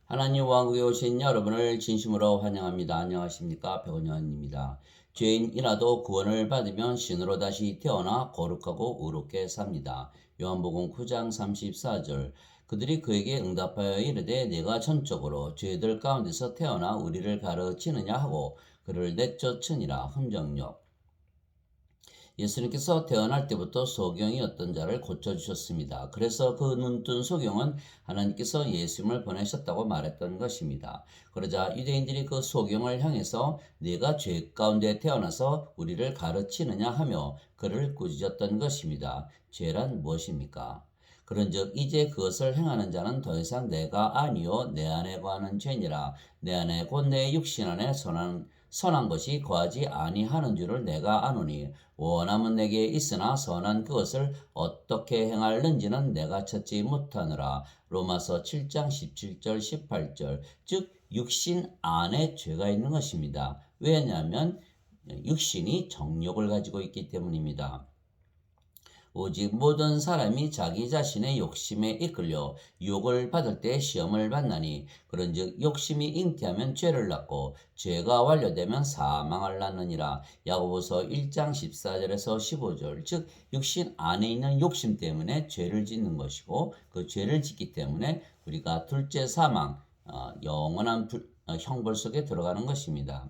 하나님 왕국에 오신 여러분을 진심으로 환영합니다. 안녕하십니까? 백원현입니다. 죄인이라도 구원을 받으면 신으로 다시 태어나 거룩하고 의롭게 삽니다. 요한복음 9장 34절. 그들이 그에게 응답하여 이르되 내가 전적으로 죄들 가운데서 태어나 우리를 가르치느냐 하고 그를 내쫓으니라. 함정역. 예수님께서 태어날 때부터 소경이었던 자를 고쳐주셨습니다. 그래서 그 눈뜬 소경은 하나님께서 예수님을 보내셨다고 말했던 것입니다. 그러자 유대인들이 그 소경을 향해서 네가 죄 가운데 태어나서 우리를 가르치느냐 하며 그를 꾸짖었던 것입니다. 죄란 무엇입니까? 그런즉 이제 그것을 행하는 자는 더 이상 내가 아니요 내 안에 거하는 죄니라. 내 안에 곧 내 육신 안에 선한 것이 거하지 아니하는 줄을 내가 아노니 원함은 내게 있으나 선한 그것을 어떻게 행할는지는 내가 찾지 못하느라. 로마서 7장 17절 18절. 즉 육신 안에 죄가 있는 것입니다. 왜냐하면 육신이 정욕을 가지고 있기 때문입니다. 오직 모든 사람이 자기 자신의 욕심에 이끌려 유혹을 받을 때 시험을 받나니 그런즉 욕심이 잉태하면 죄를 낳고 죄가 완료되면 사망을 낳느니라. 야고보서 1장 14절에서 15절. 즉 육신 안에 있는 욕심 때문에 죄를 짓는 것이고 그 죄를 짓기 때문에 우리가 둘째 사망, 영원한 형벌 속에 들어가는 것입니다.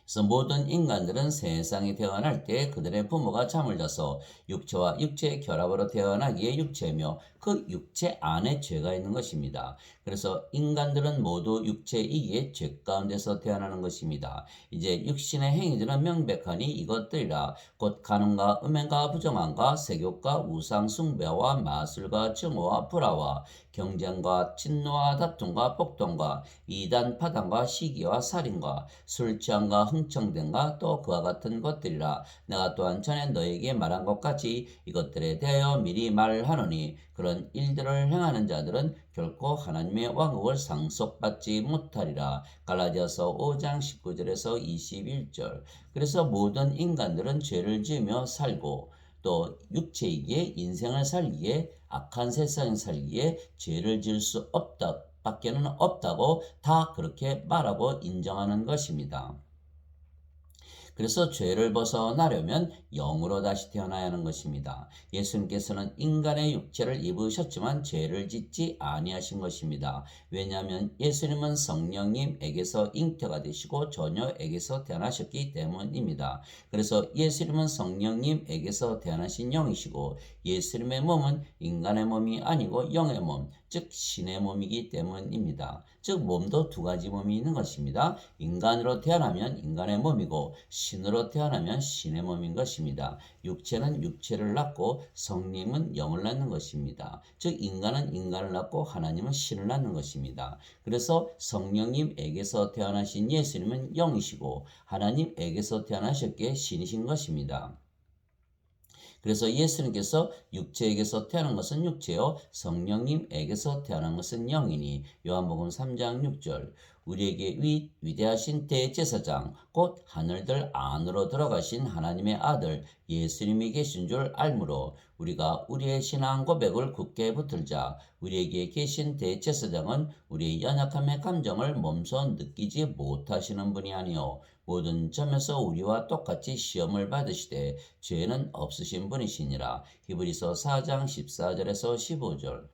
그래서 모든 인간들은 세상에 태어날 때 그들의 부모가 잠을 자서 육체와 육체의 결합으로 태어나기에 육체며 그 육체 안에 죄가 있는 것입니다. 그래서 인간들은 모두 육체이기에 죄 가운데서 태어나는 것입니다. 이제 육신의 행위들은 명백하니 이것들이라. 곧 간음과 음행과 부정함과 세욕과 우상 숭배와 마술과 증오와 불화와 경쟁과 진노와 다툼과 폭동과 이단 파당과 시기와 살인과 술 취함과 흥청됨과 또 그와 같은 것들이라. 내가 또한 전에 너에게 말한 것 같이 이것들에 대하여 미리 말하노니 그런 일들을 행하는 자들은 결코 하나님의 왕국을 상속받지 못하리라. 갈라디아서 5장 19절에서 21절. 그래서 모든 인간들은 죄를 지으며 살고 또 육체이기에 인생을 살기에 악한 세상에 살기에 죄를 지을 수 없다 밖에는 없다고 다 그렇게 말하고 인정하는 것입니다. 그래서 죄를 벗어나려면 영으로 다시 태어나야 하는 것입니다. 예수님께서는 인간의 육체를 입으셨지만 죄를 짓지 아니하신 것입니다. 왜냐하면 예수님은 성령님에게서 잉태가 되시고 처녀에게서 태어나셨기 때문입니다. 그래서 예수님은 성령님에게서 태어나신 영이시고 예수님의 몸은 인간의 몸이 아니고 영의 몸, 즉 신의 몸이기 때문입니다. 즉 몸도 두 가지 몸이 있는 것입니다. 인간으로 태어나면 인간의 몸이고 신으로 태어나면 신의 몸인 것입니다. 육체는 육체를 낳고 성령은 영을 낳는 것입니다. 즉 인간은 인간을 낳고 하나님은 신을 낳는 것입니다. 그래서 성령님에게서 태어나신 예수님은 영이시고 하나님에게서 태어나셨기에 신이신 것입니다. 그래서 예수님께서 육체에게서 태어난 것은 육체요 성령님에게서 태어난 것은 영이니 요한복음 3장 6절. 우리에게 위대하신 대제사장 곧 하늘들 안으로 들어가신 하나님의 아들 예수님이 계신 줄 알므로 우리가 우리의 신앙 고백을 굳게 붙들자. 우리에게 계신 대제사장은 우리의 연약함의 감정을 몸소 느끼지 못하시는 분이 아니요 모든 점에서 우리와 똑같이 시험을 받으시되 죄는 없으신 분이시니라. 히브리서 4장 14절에서 15절.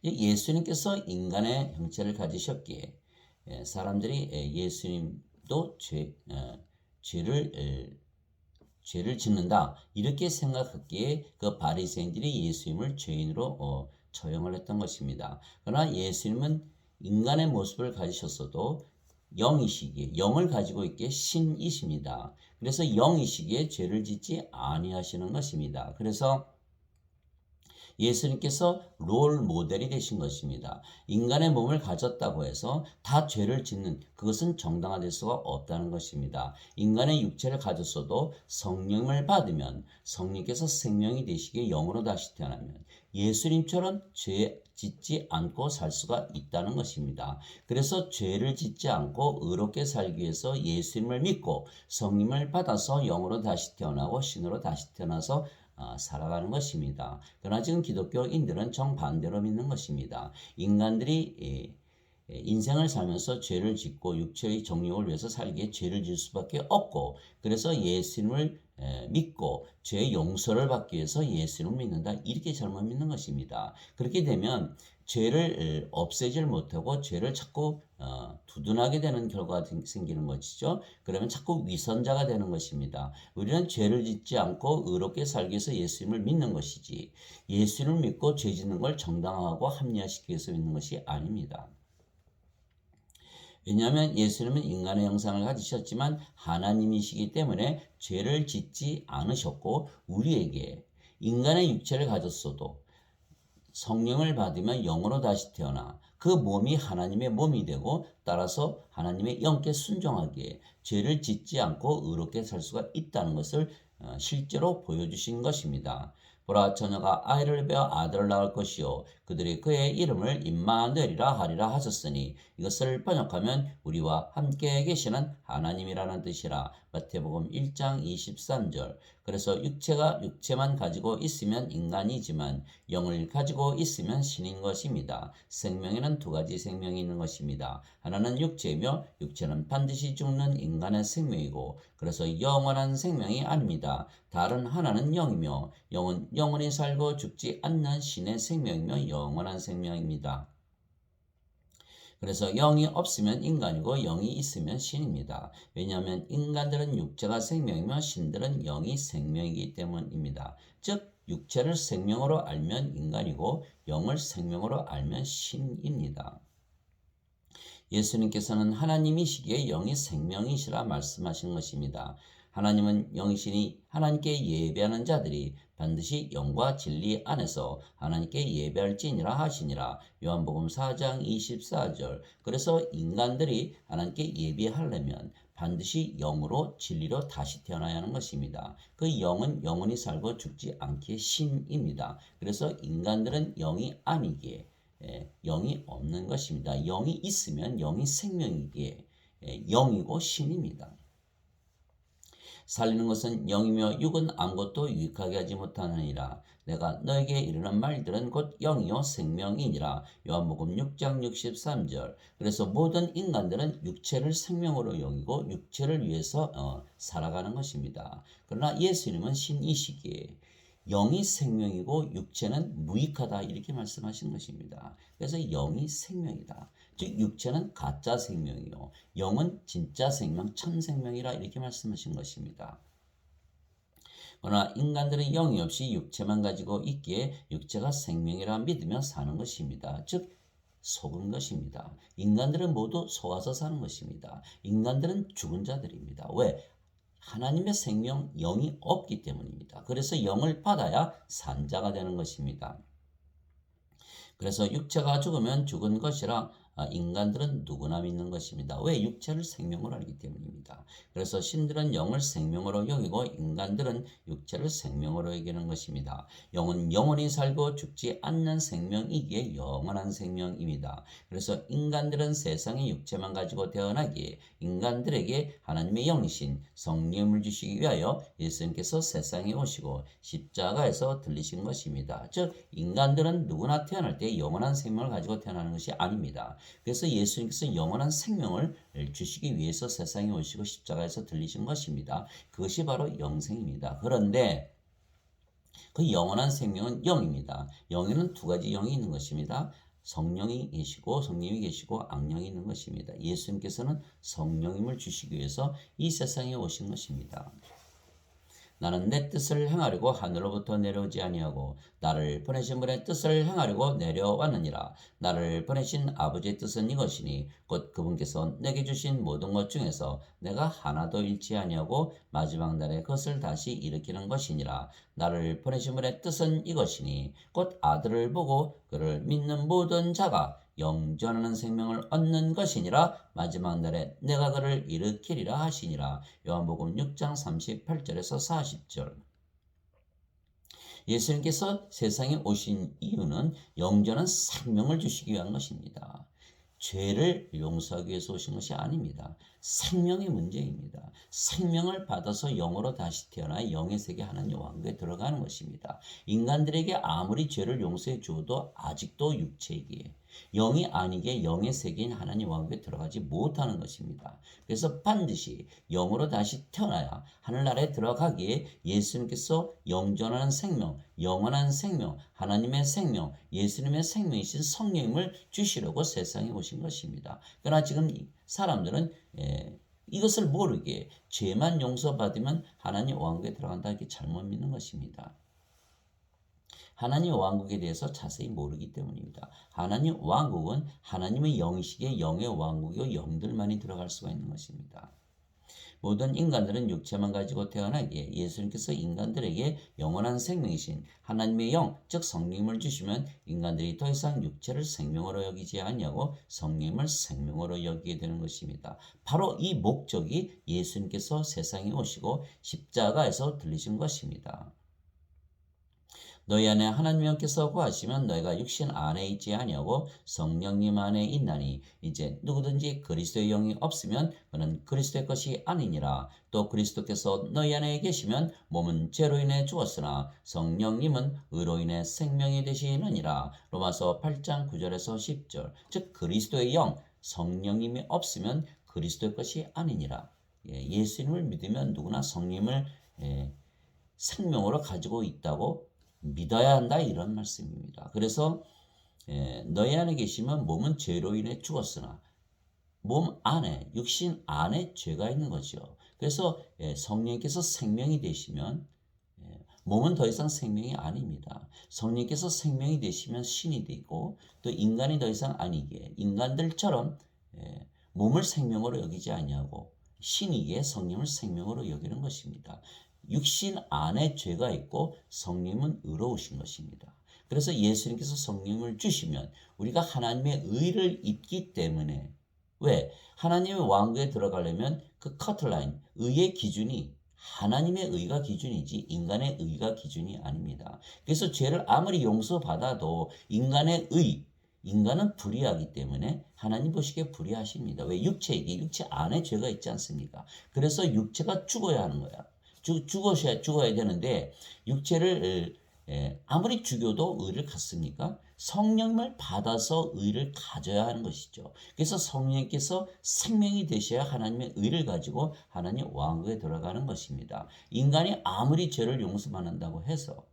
예수님께서 인간의 형체를 가지셨기에 사람들이 예수님도 죄를 짓는다 이렇게 생각했기에 그 바리새인들이 예수님을 죄인으로 처형을 했던 것입니다. 그러나 예수님은 인간의 모습을 가지셨어도 영이시기에 영을 가지고 있기에 신이십니다. 그래서 영이시기에 죄를 짓지 아니하시는 것입니다. 그래서 예수님께서 롤 모델이 되신 것입니다. 인간의 몸을 가졌다고 해서 다 죄를 짓는 그것은 정당화될 수가 없다는 것입니다. 인간의 육체를 가졌어도 성령을 받으면 성령께서 생명이 되시기에 영으로 다시 태어나면 예수님처럼 죄 짓지 않고 살 수가 있다는 것입니다. 그래서 죄를 짓지 않고 의롭게 살기 위해서 예수님을 믿고 성령을 받아서 영으로 다시 태어나고 신으로 다시 태어나서 살아가는 것입니다. 그러나 지금 기독교인들은 정반대로 믿는 것입니다. 인간들이 인생을 살면서 죄를 짓고 육체의 정욕을 위해서 살기에 죄를 질 수밖에 없고, 그래서 예수님을 믿고 죄의 용서를 받기 위해서 예수님을 믿는다, 이렇게 잘못 믿는 것입니다. 그렇게 되면 죄를 없애질 못하고 죄를 자꾸 두둔하게 되는 결과가 생기는 것이죠. 그러면 자꾸 위선자가 되는 것입니다. 우리는 죄를 짓지 않고 의롭게 살기 위해서 예수님을 믿는 것이지, 예수님을 믿고 죄 짓는 걸 정당화하고 합리화시키기 위해서 믿는 것이 아닙니다. 왜냐하면 예수님은 인간의 형상을 가지셨지만 하나님이시기 때문에 죄를 짓지 않으셨고, 우리에게 인간의 육체를 가졌어도 성령을 받으면 영으로 다시 태어나 그 몸이 하나님의 몸이 되고, 따라서 하나님의 영께 순종하기에 죄를 짓지 않고 의롭게 살 수가 있다는 것을 실제로 보여주신 것입니다. 보라, 처녀가 아이를 베어 아들을 낳을 것이요 그들이 그의 이름을 임마누엘이라 하리라 하셨으니, 이것을 번역하면 우리와 함께 계시는 하나님이라는 뜻이라. 마태복음 1장 23절. 그래서 육체만 가지고 있으면 인간이지만 영을 가지고 있으면 신인 것입니다. 생명에는 두 가지 생명이 있는 것입니다. 하나는 육체이며 육체는 반드시 죽는 인간의 생명이고, 그래서 영원한 생명이 아닙니다. 다른 하나는 영이며 영은 영원히 살고 죽지 않는 신의 생명이며 영원한 생명입니다. 그래서 영이 없으면 인간이고 영이 있으면 신입니다. 왜냐하면 인간들은 육체가 생명이며 신들은 영이 생명이기 때문입니다. 즉 육체를 생명으로 알면 인간이고 영을 생명으로 알면 신입니다. 예수님께서는 하나님이시기에 영이 생명이시라 말씀하신 것입니다. 하나님은 영이시니 하나님께 예배하는 자들이 반드시 영과 진리 안에서 하나님께 예배할지니라 하시니라. 요한복음 4장 24절. 그래서 인간들이 하나님께 예배하려면 반드시 영으로 진리로 다시 태어나야 하는 것입니다. 그 영은 영원히 살고 죽지 않기에 신입니다. 그래서 인간들은 영이 아니기에 영이 없는 것입니다. 영이 있으면 영이 생명이기에 영이고 신입니다. 살리는 것은 영이며 육은 아무것도 유익하게 하지 못하느니라. 내가 너에게 이르는 말들은 곧 영이요 생명이니라. 요한복음 6장 63절. 그래서 모든 인간들은 육체를 생명으로 여기고 육체를 위해서 살아가는 것입니다. 그러나 예수님은 신이시기에 영이 생명이고 육체는 무익하다, 이렇게 말씀하신 것입니다. 그래서 영이 생명이다. 즉 육체는 가짜 생명이요 영은 진짜 생명, 참 생명이라, 이렇게 말씀하신 것입니다. 그러나 인간들은 영이 없이 육체만 가지고 있기에 육체가 생명이라 믿으며 사는 것입니다. 즉 속은 것입니다. 인간들은 모두 속아서 사는 것입니다. 인간들은 죽은 자들입니다. 왜? 하나님의 생명, 영이 없기 때문입니다. 그래서 영을 받아야 산자가 되는 것입니다. 그래서 육체가 죽으면 죽은 것이라 인간들은 누구나 믿는 것입니다. 왜? 육체를 생명으로 알기 때문입니다. 그래서 신들은 영을 생명으로 여기고 인간들은 육체를 생명으로 여기는 것입니다. 영은 영원히 살고 죽지 않는 생명이기에 영원한 생명입니다. 그래서 인간들은 세상의 육체만 가지고 태어나기에 인간들에게 하나님의 영이신 성령을 주시기 위하여 예수님께서 세상에 오시고 십자가에서 들리신 것입니다. 즉 인간들은 누구나 태어날 때 영원한 생명을 가지고 태어나는 것이 아닙니다. 그래서 예수님께서 영원한 생명을 주시기 위해서 세상에 오시고 십자가에서 들리신 것입니다. 그것이 바로 영생입니다. 그런데 그 영원한 생명은 영입니다. 영에는 두 가지 영이 있는 것입니다. 성령이 계시고 성령이 계시고 악령이 있는 것입니다. 예수님께서는 성령임을 주시기 위해서 이 세상에 오신 것입니다. 나는 내 뜻을 행하려고 하늘로부터 내려오지 아니하고 나를 보내신 분의 뜻을 행하려고 내려왔느니라. 나를 보내신 아버지의 뜻은 이것이니 곧 그분께서 내게 주신 모든 것 중에서 내가 하나도 잃지 아니하고 마지막 날에 그것을 다시 일으키는 것이니라. 나를 보내신 분의 뜻은 이것이니 곧 아들을 보고 그를 믿는 모든 자가 영전하는 생명을 얻는 것이니라. 마지막 날에 내가 그를 일으키리라 하시니라. 요한복음 6장 38절에서 40절. 예수님께서 세상에 오신 이유는 영전한 생명을 주시기 위한 것입니다. 죄를 용서하기 위해서 오신 것이 아닙니다. 생명의 문제입니다. 생명을 받아서 영으로 다시 태어나 영의 세계 하나님 왕국에 들어가는 것입니다. 인간들에게 아무리 죄를 용서해 주어도 아직도 육체이기에 영이 아니게 영의 세계인 하나님 왕국에 들어가지 못하는 것입니다. 그래서 반드시 영으로 다시 태어나야 하늘나라에 들어가기에 예수님께서 영존하는 생명, 영원한 생명, 하나님의 생명, 예수님의 생명이신 성령님을 주시려고 세상에 오신 것입니다. 그러나 지금 사람들은 이것을 모르게 죄만 용서받으면 하나님 왕국에 들어간다 이렇게 잘못 믿는 것입니다. 하나님 왕국에 대해서 자세히 모르기 때문입니다. 하나님 왕국은 하나님의 영이시기에 영의 왕국이요 영들만이 들어갈 수가 있는 것입니다. 모든 인간들은 육체만 가지고 태어나기에 예수님께서 인간들에게 영원한 생명이신 하나님의 영, 즉 성령님을 주시면 인간들이 더 이상 육체를 생명으로 여기지 아니하고 성령님을 생명으로 여기게 되는 것입니다. 바로 이 목적이 예수님께서 세상에 오시고 십자가에서 들리신 것입니다. 너희 안에 하나님 영께서 거하시면 너희가 육신 안에 있지 아니하고 성령님 안에 있나니 이제 누구든지 그리스도의 영이 없으면 그는 그리스도의 것이 아니니라. 또 그리스도께서 너희 안에 계시면 몸은 죄로 인해 죽었으나 성령님은 의로 인해 생명이 되시느니라. 로마서 8장 9절에서 10절. 즉 그리스도의 영, 성령님이 없으면 그리스도의 것이 아니니라. 예수님을 믿으면 누구나 성령님을 생명으로 가지고 있다고 믿어야 한다 이런 말씀입니다. 그래서 너희 안에 계시면 몸은 죄로 인해 죽었으나 몸 안에 육신 안에 죄가 있는 거죠. 그래서 성령께서 생명이 되시면 몸은 더 이상 생명이 아닙니다. 성령께서 생명이 되시면 신이 되고 또 인간이 더 이상 아니기에 인간들처럼 몸을 생명으로 여기지 아니하고 신이기에 성령을 생명으로 여기는 것입니다. 육신 안에 죄가 있고 성령은 의로우신 것입니다. 그래서 예수님께서 성령을 주시면 우리가 하나님의 의를 입기 때문에 왜? 하나님의 왕국에 들어가려면 그 커트라인, 의의 기준이 하나님의 의가 기준이지 인간의 의가 기준이 아닙니다. 그래서 죄를 아무리 용서받아도 인간의 의, 인간은 불의하기 때문에 하나님 보시기에 불의하십니다. 왜? 육체이기, 육체 안에 죄가 있지 않습니까? 그래서 육체가 죽어야 하는 거야. 죽어야 되는데 육체를 아무리 죽여도 의를 갖습니까? 성령을 받아서 의를 가져야 하는 것이죠. 그래서 성령께서 생명이 되셔야 하나님의 의를 가지고 하나님 왕국에 들어가는 것입니다. 인간이 아무리 죄를 용서만 한다고 해서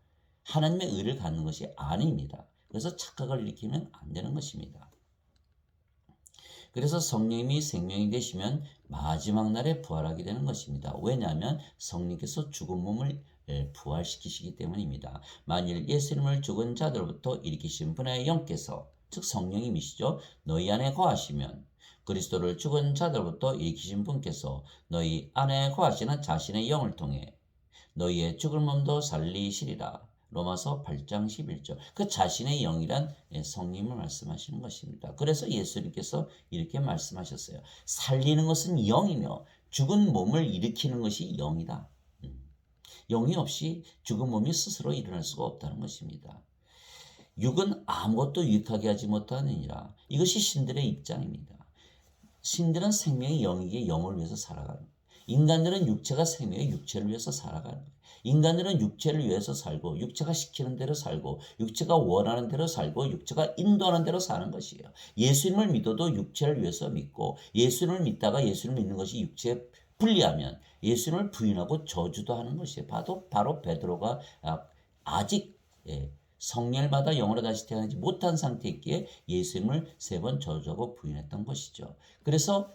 하나님의 의를 갖는 것이 아닙니다. 그래서 착각을 일으키면 안 되는 것입니다. 그래서 성령님이 생명이 되시면 마지막 날에 부활하게 되는 것입니다. 왜냐하면 성령께서 죽은 몸을 부활시키시기 때문입니다. 만일 예수님을 죽은 자들로부터 일으키신 분의 영께서 즉 성령님이시죠. 너희 안에 거하시면 그리스도를 죽은 자들로부터 일으키신 분께서 너희 안에 거하시는 자신의 영을 통해 너희의 죽은 몸도 살리시리라. 로마서 8장 11절. 그 자신의 영이란 성령님을 말씀하시는 것입니다. 그래서 예수님께서 이렇게 말씀하셨어요. 살리는 것은 영이며 죽은 몸을 일으키는 것이 영이다. 영이 없이 죽은 몸이 스스로 일어날 수가 없다는 것입니다. 육은 아무것도 유익하게 하지 못하느니라. 이것이 신들의 입장입니다. 신들은 생명이 영이기에 영을 위해서 살아가는 거예요. 인간들은 육체가 생명의 육체를 위해서 살아가는 거예요. 인간들은 육체를 위해서 살고 육체가 시키는 대로 살고 육체가 원하는 대로 살고 육체가 인도하는 대로 사는 것이에요. 예수님을 믿어도 육체를 위해서 믿고 예수님을 믿다가 예수님을 믿는 것이 육체에 불리하면 예수님을 부인하고 저주도 하는 것이에요. 바로 베드로가 아직 성령을 받아 영으로 다시 태어나지 못한 상태였기에 예수님을 3번 저주하고 부인했던 것이죠. 그래서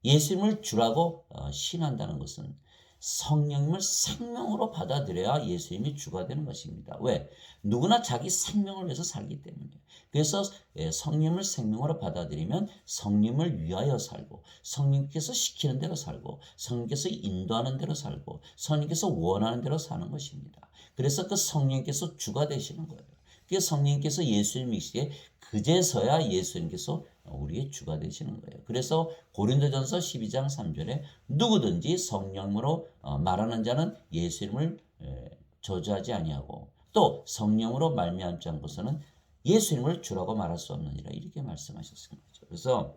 예수님을 주라고 신한다는 것은 성령님을 생명으로 받아들여야 예수님이 주가 되는 것입니다. 왜? 누구나 자기 생명을 위해서 살기 때문에. 그래서 성령님을 생명으로 받아들이면 성령님을 위하여 살고 성령님께서 시키는 대로 살고 성령님께서 인도하는 대로 살고 성령님께서 원하는 대로 사는 것입니다. 그래서 그 성령님께서 주가 되시는 거예요. 그 성령님께서 예수님이시기에 그제서야 예수님께서 우리의 주가 되시는 거예요. 그래서 고린도전서 12장 3절에 누구든지 성령으로 말하는 자는 예수님을 저주하지 아니하고 또 성령으로 말미암지 않고서는 예수님을 주라고 말할 수 없느니라 이렇게 말씀하셨습니다. 그래서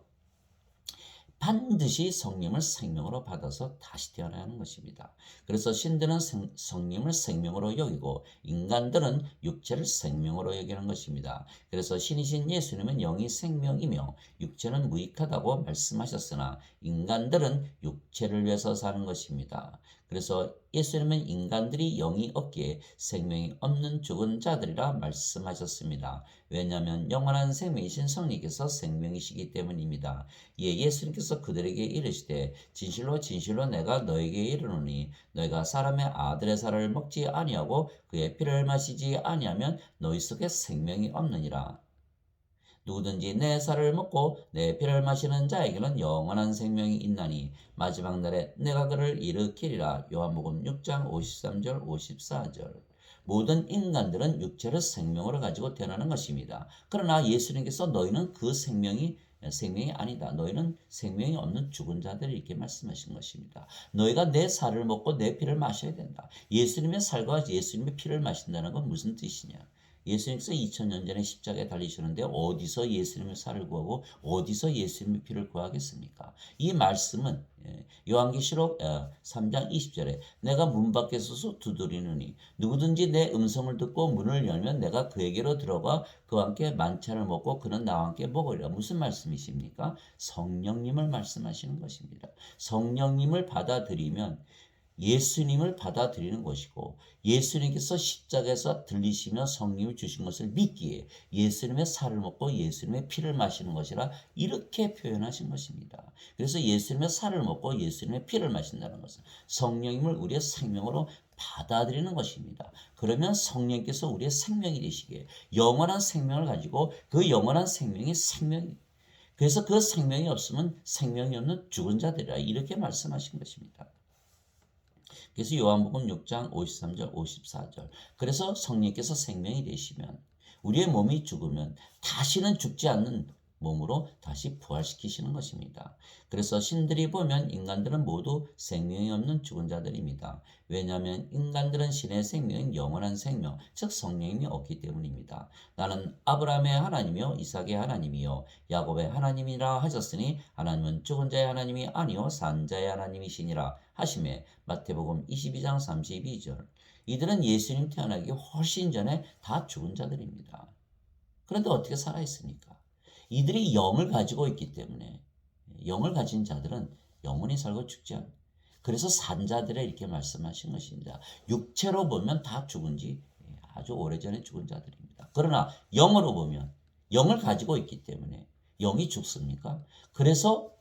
반드시 성령을 생명으로 받아서 다시 태어나야 하는 것입니다. 그래서 신들은 성령을 생명으로 여기고 인간들은 육체를 생명으로 여기는 것입니다. 그래서 신이신 예수님은 영이 생명이며 육체는 무익하다고 말씀하셨으나 인간들은 육체를 위해서 사는 것입니다. 그래서 예수님은 인간들이 영이 없기에 생명이 없는 죽은 자들이라 말씀하셨습니다. 왜냐하면 영원한 생명이신 성령께서 생명이시기 때문입니다. 예수님께서 그들에게 이르시되 진실로 진실로 내가 너에게 이르노니 너희가 사람의 아들의 살을 먹지 아니하고 그의 피를 마시지 아니하면 너희 속에 생명이 없느니라. 누구든지 내 살을 먹고 내 피를 마시는 자에게는 영원한 생명이 있나니 마지막 날에 내가 그를 일으키리라. 요한복음 6장 53절 54절. 모든 인간들은 육체를 생명으로 가지고 태어나는 것입니다. 그러나 예수님께서 너희는 그 생명이 아니다. 너희는 생명이 없는 죽은 자들이 이렇게 말씀하신 것입니다. 너희가 내 살을 먹고 내 피를 마셔야 된다. 예수님의 살과 예수님의 피를 마신다는 건 무슨 뜻이냐? 예수님께서 2000년 전에 십자가에 달리셨는데 어디서 예수님의 살을 구하고 어디서 예수님의 피를 구하겠습니까? 이 말씀은 요한계시록 3장 20절에 내가 문 밖에 서서 두드리느니 누구든지 내 음성을 듣고 문을 열면 내가 그에게로 들어가 그와 함께 만찬을 먹고 그는 나와 함께 먹으리라. 무슨 말씀이십니까? 성령님을 말씀하시는 것입니다. 성령님을 받아들이면 예수님을 받아들이는 것이고 예수님께서 십자가에서 들리시며 성령을 주신 것을 믿기에 예수님의 살을 먹고 예수님의 피를 마시는 것이라 이렇게 표현하신 것입니다. 그래서 예수님의 살을 먹고 예수님의 피를 마신다는 것은 성령님을 우리의 생명으로 받아들이는 것입니다. 그러면 성령께서 우리의 생명이 되시기에 영원한 생명을 가지고 그 영원한 생명이 그래서 그 생명이 없으면 생명이 없는 죽은 자들이라 이렇게 말씀하신 것입니다. 그래서 요한복음 6장 53절 54절. 그래서 성령께서 생명이 되시면 우리의 몸이 죽으면 다시는 죽지 않는 몸으로 다시 부활시키시는 것입니다. 그래서 신들이 보면 인간들은 모두 생명이 없는 죽은 자들입니다. 왜냐하면 인간들은 신의 생명인 영원한 생명, 즉 성령이 없기 때문입니다. 나는 아브라함의 하나님이요 이삭의 하나님이요 야곱의 하나님이라 하셨으니 하나님은 죽은 자의 하나님이 아니요 산 자의 하나님이시니라 하심에 마태복음 22장 32절. 이들은 예수님 태어나기 훨씬 전에 다 죽은 자들입니다. 그런데 어떻게 살아있습니까? 이들이 영을 가지고 있기 때문에 영을 가진 자들은 영원히 살고 죽지 않아요. 그래서 산자들에 이렇게 말씀하신 것입니다. 육체로 보면 다 죽은 지 아주 오래전에 죽은 자들입니다. 그러나 영으로 보면 영을 가지고 있기 때문에 영이 죽습니까? 그래서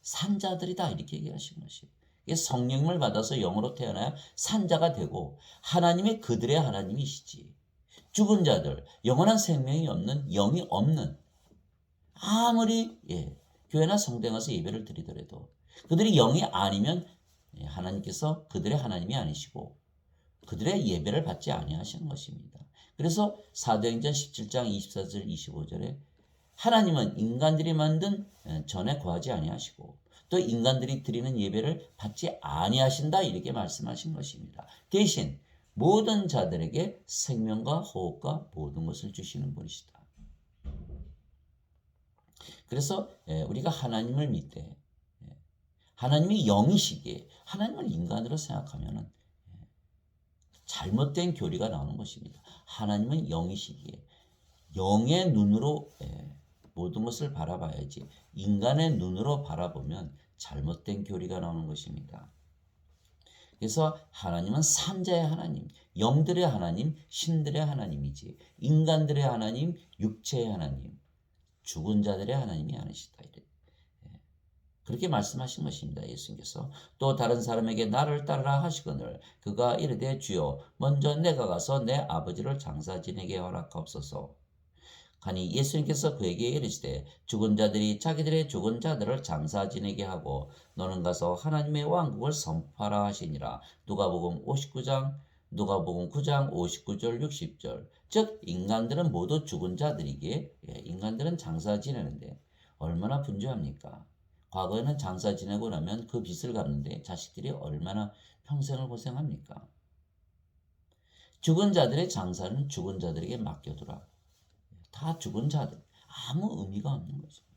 산자들이다 이렇게 얘기하신 것이에요. 성령을 받아서 영으로 태어나야 산자가 되고 하나님이 그들의 하나님이시지. 죽은 자들, 영원한 생명이 없는 영이 없는 아무리 교회나 성당에 가서 예배를 드리더라도 그들이 영이 아니면 하나님께서 그들의 하나님이 아니시고 그들의 예배를 받지 아니하시는 것입니다. 그래서 사도행전 17장 24절 25절에 하나님은 인간들이 만든 전에 거하지 아니하시고 또 인간들이 드리는 예배를 받지 아니하신다 이렇게 말씀하신 것입니다. 대신 모든 자들에게 생명과 호흡과 모든 것을 주시는 분이시다. 그래서 우리가 하나님을 믿되 하나님이 영이시기에 하나님을 인간으로 생각하면 잘못된 교리가 나오는 것입니다. 하나님은 영이시기에 영의 눈으로 모든 것을 바라봐야지 인간의 눈으로 바라보면 잘못된 교리가 나오는 것입니다. 그래서 하나님은 산자의 하나님, 영들의 하나님, 신들의 하나님이지 인간들의 하나님, 육체의 하나님, 죽은 자들의 하나님이 아니시다. 그렇게 말씀하신 것입니다. 예수님께서 또 다른 사람에게 나를 따르라 하시거늘 그가 이르되 주여 먼저 내가 가서 내 아버지를 장사 지내게 허락하옵소서. 하니 예수님께서 그에게 이르시되 죽은 자들이 자기들의 죽은 자들을 장사 지내게 하고 너는 가서 하나님의 왕국을 선포하라 하시니라. 누가복음 9장 59절 60절. 즉 인간들은 모두 죽은 자들이기에 인간들은 장사 지내는데 얼마나 분주합니까? 과거에는 장사 지내고 나면 그 빚을 갚는데 자식들이 얼마나 평생을 고생합니까? 죽은 자들의 장사는 죽은 자들에게 맡겨두라. 다 죽은 자들. 아무 의미가 없는 것입니다.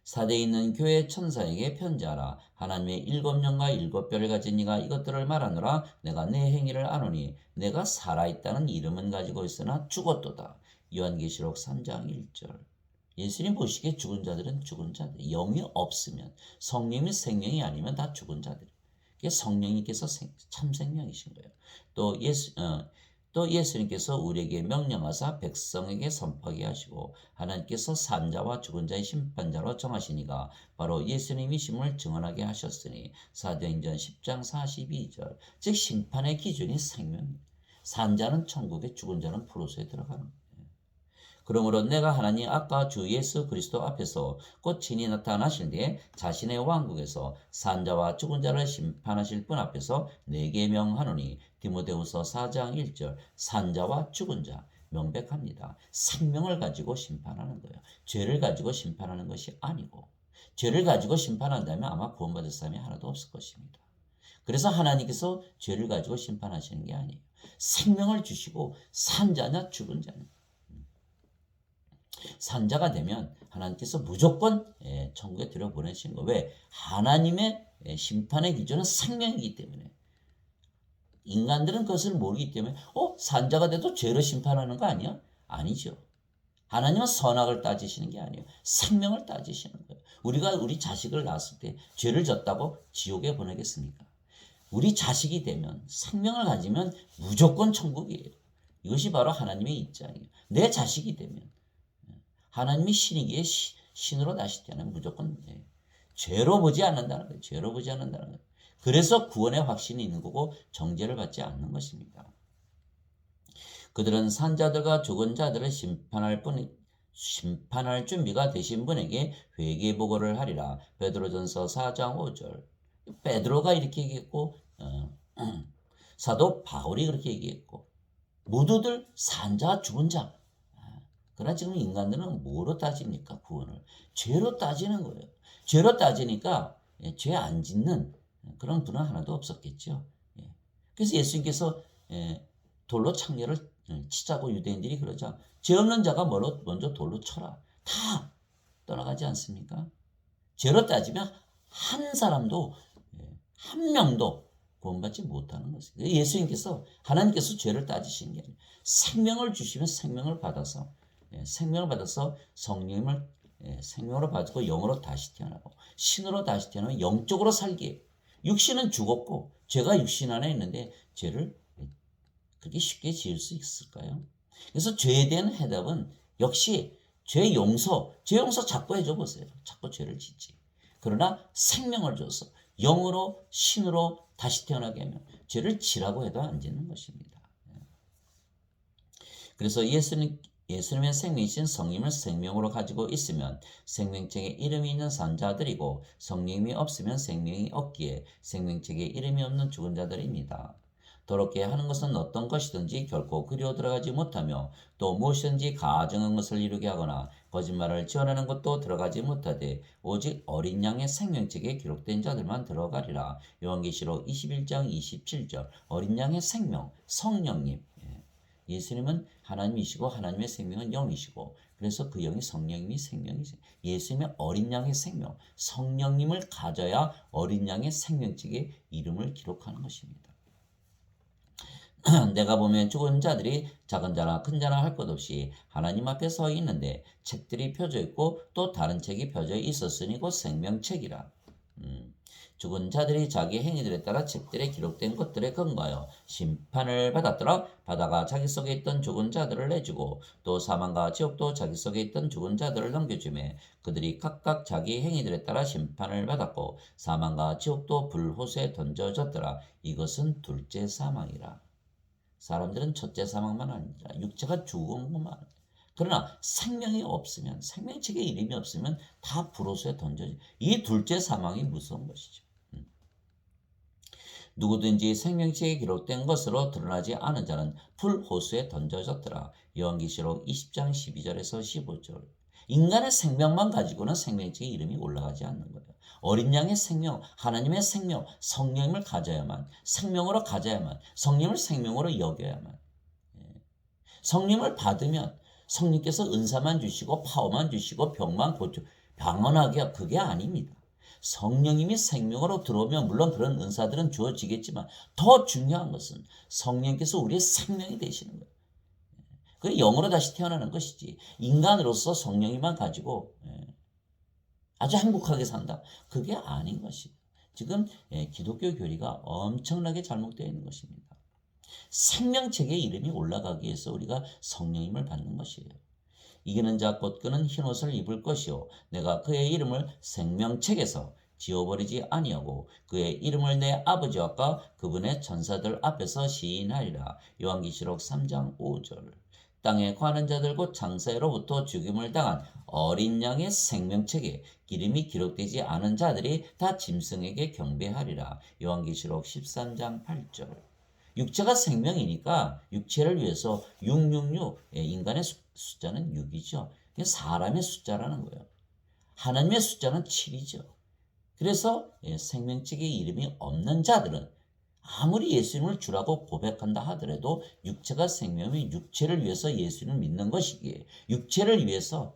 사대에 있는 교회 천사에게 편지하라. 하나님의 7영과 7뼈를 가진 이가 이것들을 말하노라. 내가 내 행위를 아노니 내가 살아있다는 이름은 가지고 있으나 죽었도다. 요한계시록 3장 1절. 예수님 보시기에 죽은 자들은 죽은 자들. 영이 없으면, 성령이 생명이 아니면 다 죽은 자들. 이게 성령님께서 참 생명이신 거예요. 또 예수님께서 우리에게 명령하사 백성에게 선포하게 하시고 하나님께서 산자와 죽은 자의 심판자로 정하시니가 바로 예수님이심을 증언하게 하셨으니 사도행전 10장 42절. 즉 심판의 기준이 생명입니다. 산자는 천국에, 죽은 자는 푸르소에 들어가는 거예요. 그러므로 내가 하나님 아까 주 예수 그리스도 앞에서 곧 친히 나타나실 때에 자신의 왕국에서 산자와 죽은 자를 심판하실 분 앞에서 내게 명하노니 디모데후서 4장 1절. 산자와 죽은 자 명백합니다. 생명을 가지고 심판하는 거예요. 죄를 가지고 심판하는 것이 아니고, 죄를 가지고 심판한다면 아마 구원받을 사람이 하나도 없을 것입니다. 그래서 하나님께서 죄를 가지고 심판하시는 게 아니에요. 생명을 주시고 산자냐 죽은 자냐. 산자가 되면 하나님께서 무조건 천국에 들여보내시는 거예요. 왜? 하나님의 심판의 기준은 생명이기 때문에. 인간들은 그것을 모르기 때문에 산자가 돼도 죄로 심판하는 거 아니야? 아니죠. 하나님은 선악을 따지시는 게 아니에요. 생명을 따지시는 거예요. 우리가 우리 자식을 낳았을 때 죄를 졌다고 지옥에 보내겠습니까? 우리 자식이 되면, 생명을 가지면 무조건 천국이에요. 이것이 바로 하나님의 입장이에요. 내 자식이 되면 하나님이 신이기에 신으로 다시 태어나면 무조건 죄로 보지 않는다는 거예요. 죄로 보지 않는다는 거예요. 그래서 구원의 확신이 있는 거고 정죄를 받지 않는 것입니다. 그들은 산자들과 죽은 자들을 심판할 준비가 되신 분에게 회개 보고를 하리라. 베드로전서 4장 5절. 베드로가 이렇게 얘기했고 사도 바울이 그렇게 얘기했고, 모두들 산자 죽은 자. 그러나 지금 인간들은 뭐로 따집니까? 구원을 죄로 따지는 거예요. 죄로 따지니까 죄 안 짓는 그런 분은 하나도 없었겠죠. 그래서 예수님께서 돌로 창녀를 치자고 유대인들이 그러자 죄 없는 자가 먼저 돌로 쳐라. 다 떠나가지 않습니까? 죄로 따지면 한 사람도, 한 명도 구원받지 못하는 것입니다. 예수님께서, 하나님께서 죄를 따지시는 게 아니에요. 생명을 주시면 생명을 받아서 성령을 생명으로 받고 영으로 다시 태어나고 신으로 다시 태어나면 영적으로 살기에, 육신은 죽었고 죄가 육신 안에 있는데 죄를 그렇게 쉽게 지을 수 있을까요? 그래서 죄에 대한 해답은 역시 죄 용서 자꾸 해줘 보세요. 자꾸 죄를 짓지. 그러나 생명을 줘서 영으로 신으로 다시 태어나게 하면 죄를 지라고 해도 안 짓는 것입니다. 그래서 예수님의 생명이신 성령을 생명으로 가지고 있으면 생명책에 이름이 있는 산자들이고, 성령이 없으면 생명이 없기에 생명책에 이름이 없는 죽은 자들입니다. 더럽게 하는 것은 어떤 것이든지 결코 그리로 들어가지 못하며, 또 무엇이든지 가증한 것을 이루게 하거나 거짓말을 지어내는 것도 들어가지 못하되 오직 어린 양의 생명책에 기록된 자들만 들어가리라. 요한계시록 21장 27절. 어린 양의 생명, 성령님. 예수님은 하나님이시고 하나님의 생명은 영이시고, 그래서 그 영이 성령님이 생명이세요. 예수님의 어린 양의 생명, 성령님을 가져야 어린 양의 생명책에 이름을 기록하는 것입니다. 내가 보면 죽은 자들이 작은 자나 큰 자나 할 것 없이 하나님 앞에 서 있는데 책들이 펴져 있고 또 다른 책이 펴져 있었으니 곧 생명책이라. 죽은 자들이 자기 행위들에 따라 책들에 기록된 것들에 근거하여 심판을 받았더라. 바다가 자기 속에 있던 죽은 자들을 내주고 또 사망과 지옥도 자기 속에 있던 죽은 자들을 넘겨주매 그들이 각각 자기 행위들에 따라 심판을 받았고 사망과 지옥도 불호수에 던져졌더라. 이것은 둘째 사망이라. 사람들은 첫째 사망만 아니라 육체가 죽은 것만 아니라, 그러나 생명이 없으면, 생명책에 이름이 없으면 다 불호수에 던져져. 이 둘째 사망이 무서운 것이죠. 누구든지 생명책에 기록된 것으로 드러나지 않은 자는 불호수에 던져졌더라. 요한계시록 20장 12절에서 15절. 인간의 생명만 가지고는 생명책에 이름이 올라가지 않는 거예요. 어린 양의 생명, 하나님의 생명, 성령을 가져야만, 생명으로 가져야만, 성령을 생명으로 여겨야만. 성령을 받으면 성령께서 은사만 주시고 파워만 주시고 병만 고쳐 방언하게 그게 아닙니다. 성령님이 생명으로 들어오면 물론 그런 은사들은 주어지겠지만 더 중요한 것은 성령께서 우리의 생명이 되시는 거예요. 그게 영으로 다시 태어나는 것이지 인간으로서 성령님만 가지고 아주 행복하게 산다. 그게 아닌 것이에요. 지금 기독교 교리가 엄청나게 잘못되어 있는 것입니다. 생명책의 이름이 올라가기 위해서 우리가 성령님을 받는 것이에요. 이기는 자 곧 그는 흰옷을 입을 것이요 내가 그의 이름을 생명책에서 지워버리지 아니하고 그의 이름을 내 아버지와 그분의 천사들 앞에서 시인하리라. 요한계시록 3장 5절. 땅에 관한 자들 곧 장사로부터 죽임을 당한 어린 양의 생명책에 이름이 기록되지 않은 자들이 다 짐승에게 경배하리라. 요한계시록 13장 8절. 육체가 생명이니까 육체를 위해서 666, 인간의 숫자는 6이죠. 사람의 숫자라는 거예요. 하나님의 숫자는 7이죠. 그래서 생명책에 이름이 없는 자들은 아무리 예수님을 주라고 고백한다 하더라도 육체가 생명이 육체를 위해서 예수님을 믿는 것이기에 육체를 위해서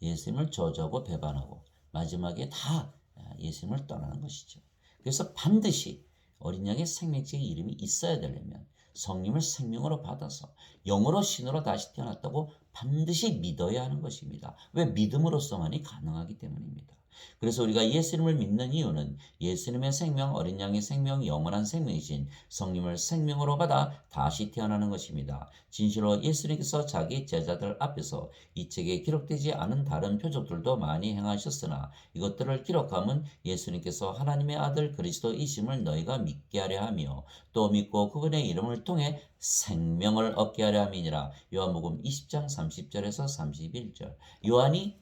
예수님을 저주하고 배반하고 마지막에 다 예수님을 떠나는 것이죠. 그래서 반드시 어린 양의 생명책에 이름이 있어야 되려면 성령을 생명으로 받아서 영으로 신으로 다시 태어났다고 반드시 믿어야 하는 것입니다. 왜? 믿음으로서만이 가능하기 때문입니다. 그래서 우리가 예수님을 믿는 이유는 예수님의 생명, 어린 양의 생명, 영원한 생명이신 성령을 생명으로 받아 다시 태어나는 것입니다. 진실로 예수님께서 자기 제자들 앞에서 이 책에 기록되지 않은 다른 표적들도 많이 행하셨으나 이것들을 기록함은 예수님께서 하나님의 아들 그리스도이심을 너희가 믿게 하려 하며 또 믿고 그분의 이름을 통해 생명을 얻게 하려 함이니라. 요한복음 20장 30절에서 31절. 요한이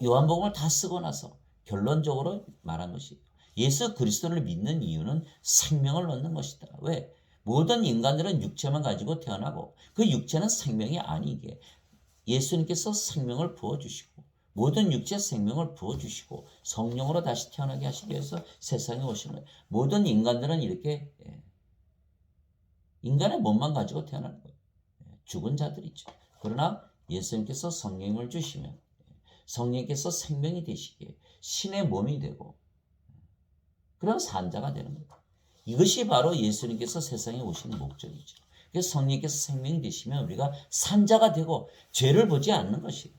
요한복음을 다 쓰고 나서 결론적으로 말한 것이에요. 예수 그리스도를 믿는 이유는 생명을 얻는 것이다. 왜? 모든 인간들은 육체만 가지고 태어나고 그 육체는 생명이 아니게 예수님께서 생명을 부어주시고 모든 육체 생명을 부어주시고 성령으로 다시 태어나게 하시기 위해서 세상에 오신 거예요. 모든 인간들은 이렇게 인간의 몸만 가지고 태어나는 거예요. 죽은 자들이죠. 그러나 예수님께서 성령을 주시면 성령께서 생명이 되시기에 신의 몸이 되고 그런 산자가 되는 거예요. 이것이 바로 예수님께서 세상에 오신 목적이죠. 그래서 성령께서 생명이 되시면 우리가 산자가 되고 죄를 보지 않는 것이에요.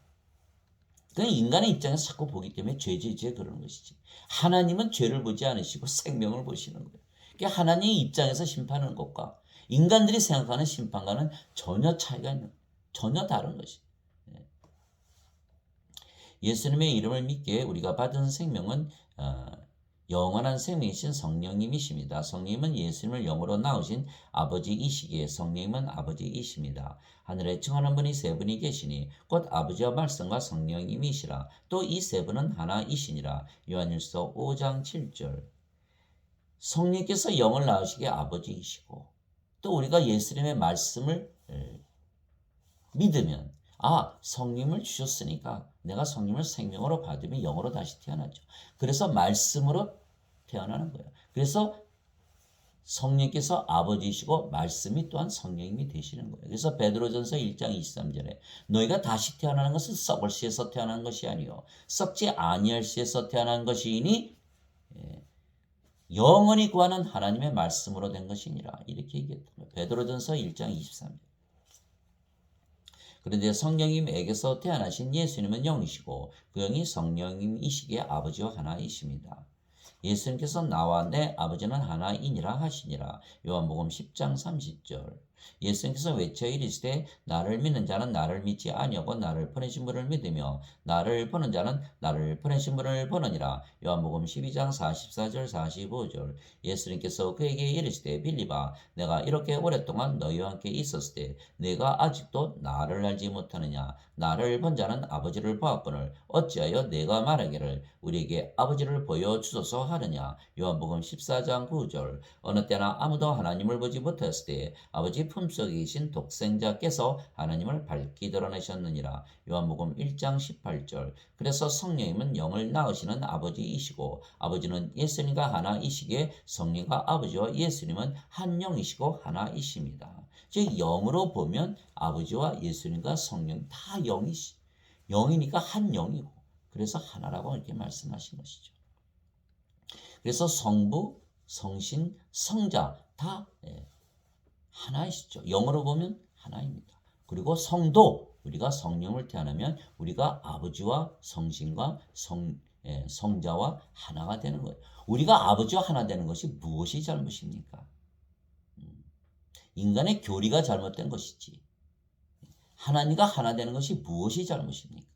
그냥 인간의 입장에서 자꾸 보기 때문에 죄 그러는 것이지. 하나님은 죄를 보지 않으시고 생명을 보시는 거예요. 그러니까 하나님의 입장에서 심판하는 것과 인간들이 생각하는 심판과는 전혀 차이가 있는 거예요. 전혀 다른 것이에요. 예수님의 이름을 믿기에 우리가 받은 생명은 영원한 생명이신 성령님이십니다. 성령님은 예수님을 영으로 낳으신 아버지이시기에 성령님은 아버지이십니다. 하늘에 증언한 분이 세 분이 계시니 곧 아버지와 말씀과 성령님이시라. 또 이 세 분은 하나이시니라. 요한일서 5장 7절. 성령께서 영을 낳으시기에 아버지이시고 또 우리가 예수님의 말씀을 믿으면 성령을 주셨으니까 내가 성령을 생명으로 받으면 영으로 다시 태어나죠. 그래서 말씀으로 태어나는 거예요. 그래서 성령께서 아버지이시고 말씀이 또한 성령님이 되시는 거예요. 그래서 베드로전서 1장 23절에 너희가 다시 태어나는 것은 썩을 씨에서 태어난 것이 아니요 썩지 아니할 씨에서 태어난 것이니 영원히 구하는 하나님의 말씀으로 된 것이니라. 이렇게 얘기했던 거예요. 베드로전서 1장 23절. 그런데 성령님에게서 태어나신 예수님은 영이시고 그 영이 성령님이시기에 아버지와 하나이십니다. 예수님께서 나와 내 아버지는 하나이니라 하시니라. 요한복음 10장 30절. 예수님께서 외쳐 이르시되 나를 믿는 자는 나를 믿지 아니하고 나를 보내신 분을 믿으며 나를 보는 자는 나를 보내신 분을 보느니라. 요한복음 12장 44절 45절. 예수님께서 그에게 이르시되 빌립아 내가 이렇게 오랫동안 너희와 함께 있었을 때 내가 아직도 나를 알지 못하느냐. 나를 본 자는 아버지를 보았거늘 어찌하여 내가 말하기를 우리에게 아버지를 보여주소서 하느냐. 요한복음 14장 9절. 어느 때나 아무도 하나님을 보지 못했을 때 아버지 자기 품속에 계신 독생자께서 하나님을 밝히 드러내셨느니라. 요한복음 1장 18절. 그래서 성령님은 영을 낳으시는 아버지이시고 아버지는 예수님과 하나이시기에 성령과 아버지와 예수님은 한 영이시고 하나이십니다. 즉 영으로 보면 아버지와 예수님과 성령 다 영이니까 한 영이고 그래서 하나라고 이렇게 말씀하신 것이죠. 그래서 성부, 성신, 성자 다 하나이시죠. 영어로 보면 하나입니다. 그리고 성도, 우리가 성령을 태어나면 우리가 아버지와 성신과 성자와 하나가 되는 거예요. 우리가 아버지와 하나 되는 것이 무엇이 잘못입니까? 인간의 교리가 잘못된 것이지. 하나님과 하나 되는 것이 무엇이 잘못입니까?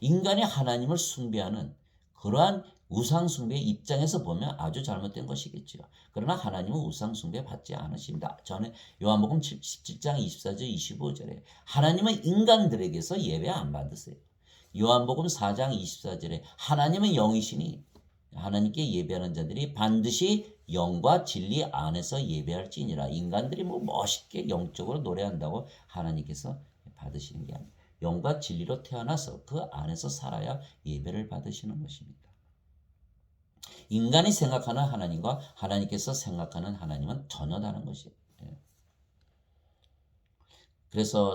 인간이 하나님을 숭배하는 그러한 우상숭배 입장에서 보면 아주 잘못된 것이겠죠. 그러나 하나님은 우상숭배 받지 않으십니다. 전에 요한복음 17장 24절 25절에 하나님은 인간들에게서 예배 안 받으세요. 요한복음 4장 24절에 하나님은 영이시니 하나님께 예배하는 자들이 반드시 영과 진리 안에서 예배할지니라. 인간들이 뭐 멋있게 영적으로 노래한다고 하나님께서 받으시는 게 아니에요. 영과 진리로 태어나서 그 안에서 살아야 예배를 받으시는 것입니다. 인간이 생각하는 하나님과 하나님께서 생각하는 하나님은 전혀 다른 것이에요. 그래서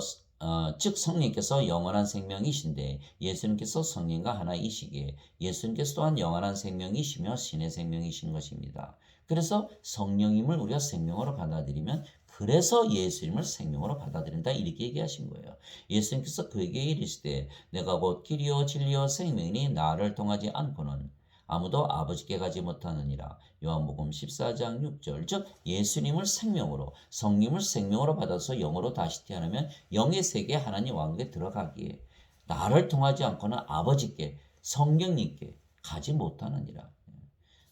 즉 성령께서 영원한 생명이신데 예수님께서 성령과 하나이시기에 예수님께서 또한 영원한 생명이시며 신의 생명이신 것입니다. 그래서 성령님을 우리가 생명으로 받아들이면 그래서 예수님을 생명으로 받아들인다 이렇게 얘기하신 거예요. 예수님께서 그에게 이르시되 내가 곧 길이요 진리요 생명이니 나를 통하지 않고는 아무도 아버지께 가지 못하느니라. 요한복음 14장 6절. 즉 예수님을 생명으로 성령을 생명으로 받아서 영으로 다시 태어나면 영의 세계 하나님 왕국에 들어가기에 나를 통하지 않고는 아버지께 성령님께 가지 못하느니라.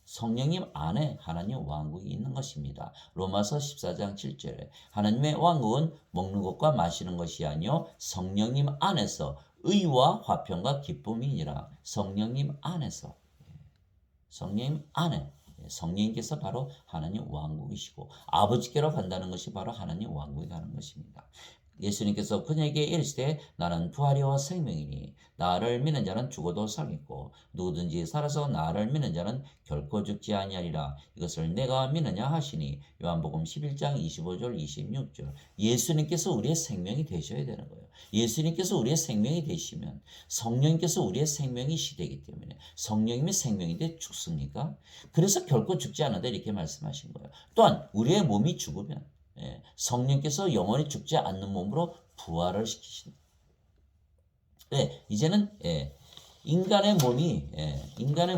성령님 안에 하나님 왕국이 있는 것입니다. 로마서 14장 7절에 하나님의 왕국은 먹는 것과 마시는 것이 아니요 성령님 안에서 의와 화평과 기쁨이니라. 성령님 안에서 성령님 안에 성령님께서 바로 하나님 왕국이시고 아버지께로 간다는 것이 바로 하나님 왕국에 가는 것입니다. 예수님께서 그에게 이르시되 나는 부활이와 생명이니 나를 믿는 자는 죽어도 살겠고 누구든지 살아서 나를 믿는 자는 결코 죽지 아니하리라. 이것을 내가 믿느냐 하시니 요한복음 11장 25절 26절. 예수님께서 우리의 생명이 되셔야 되는 거예요. 예수님께서 우리의 생명이 되시면 성령님께서 우리의 생명이시 되기 때문에 성령님이 생명인데 죽습니까? 그래서 결코 죽지 않는다 이렇게 말씀하신 거예요. 또한 우리의 몸이 죽으면 성령께서 영원히 죽지 않는 몸으로 부활을 시키신다. 이제는 인간의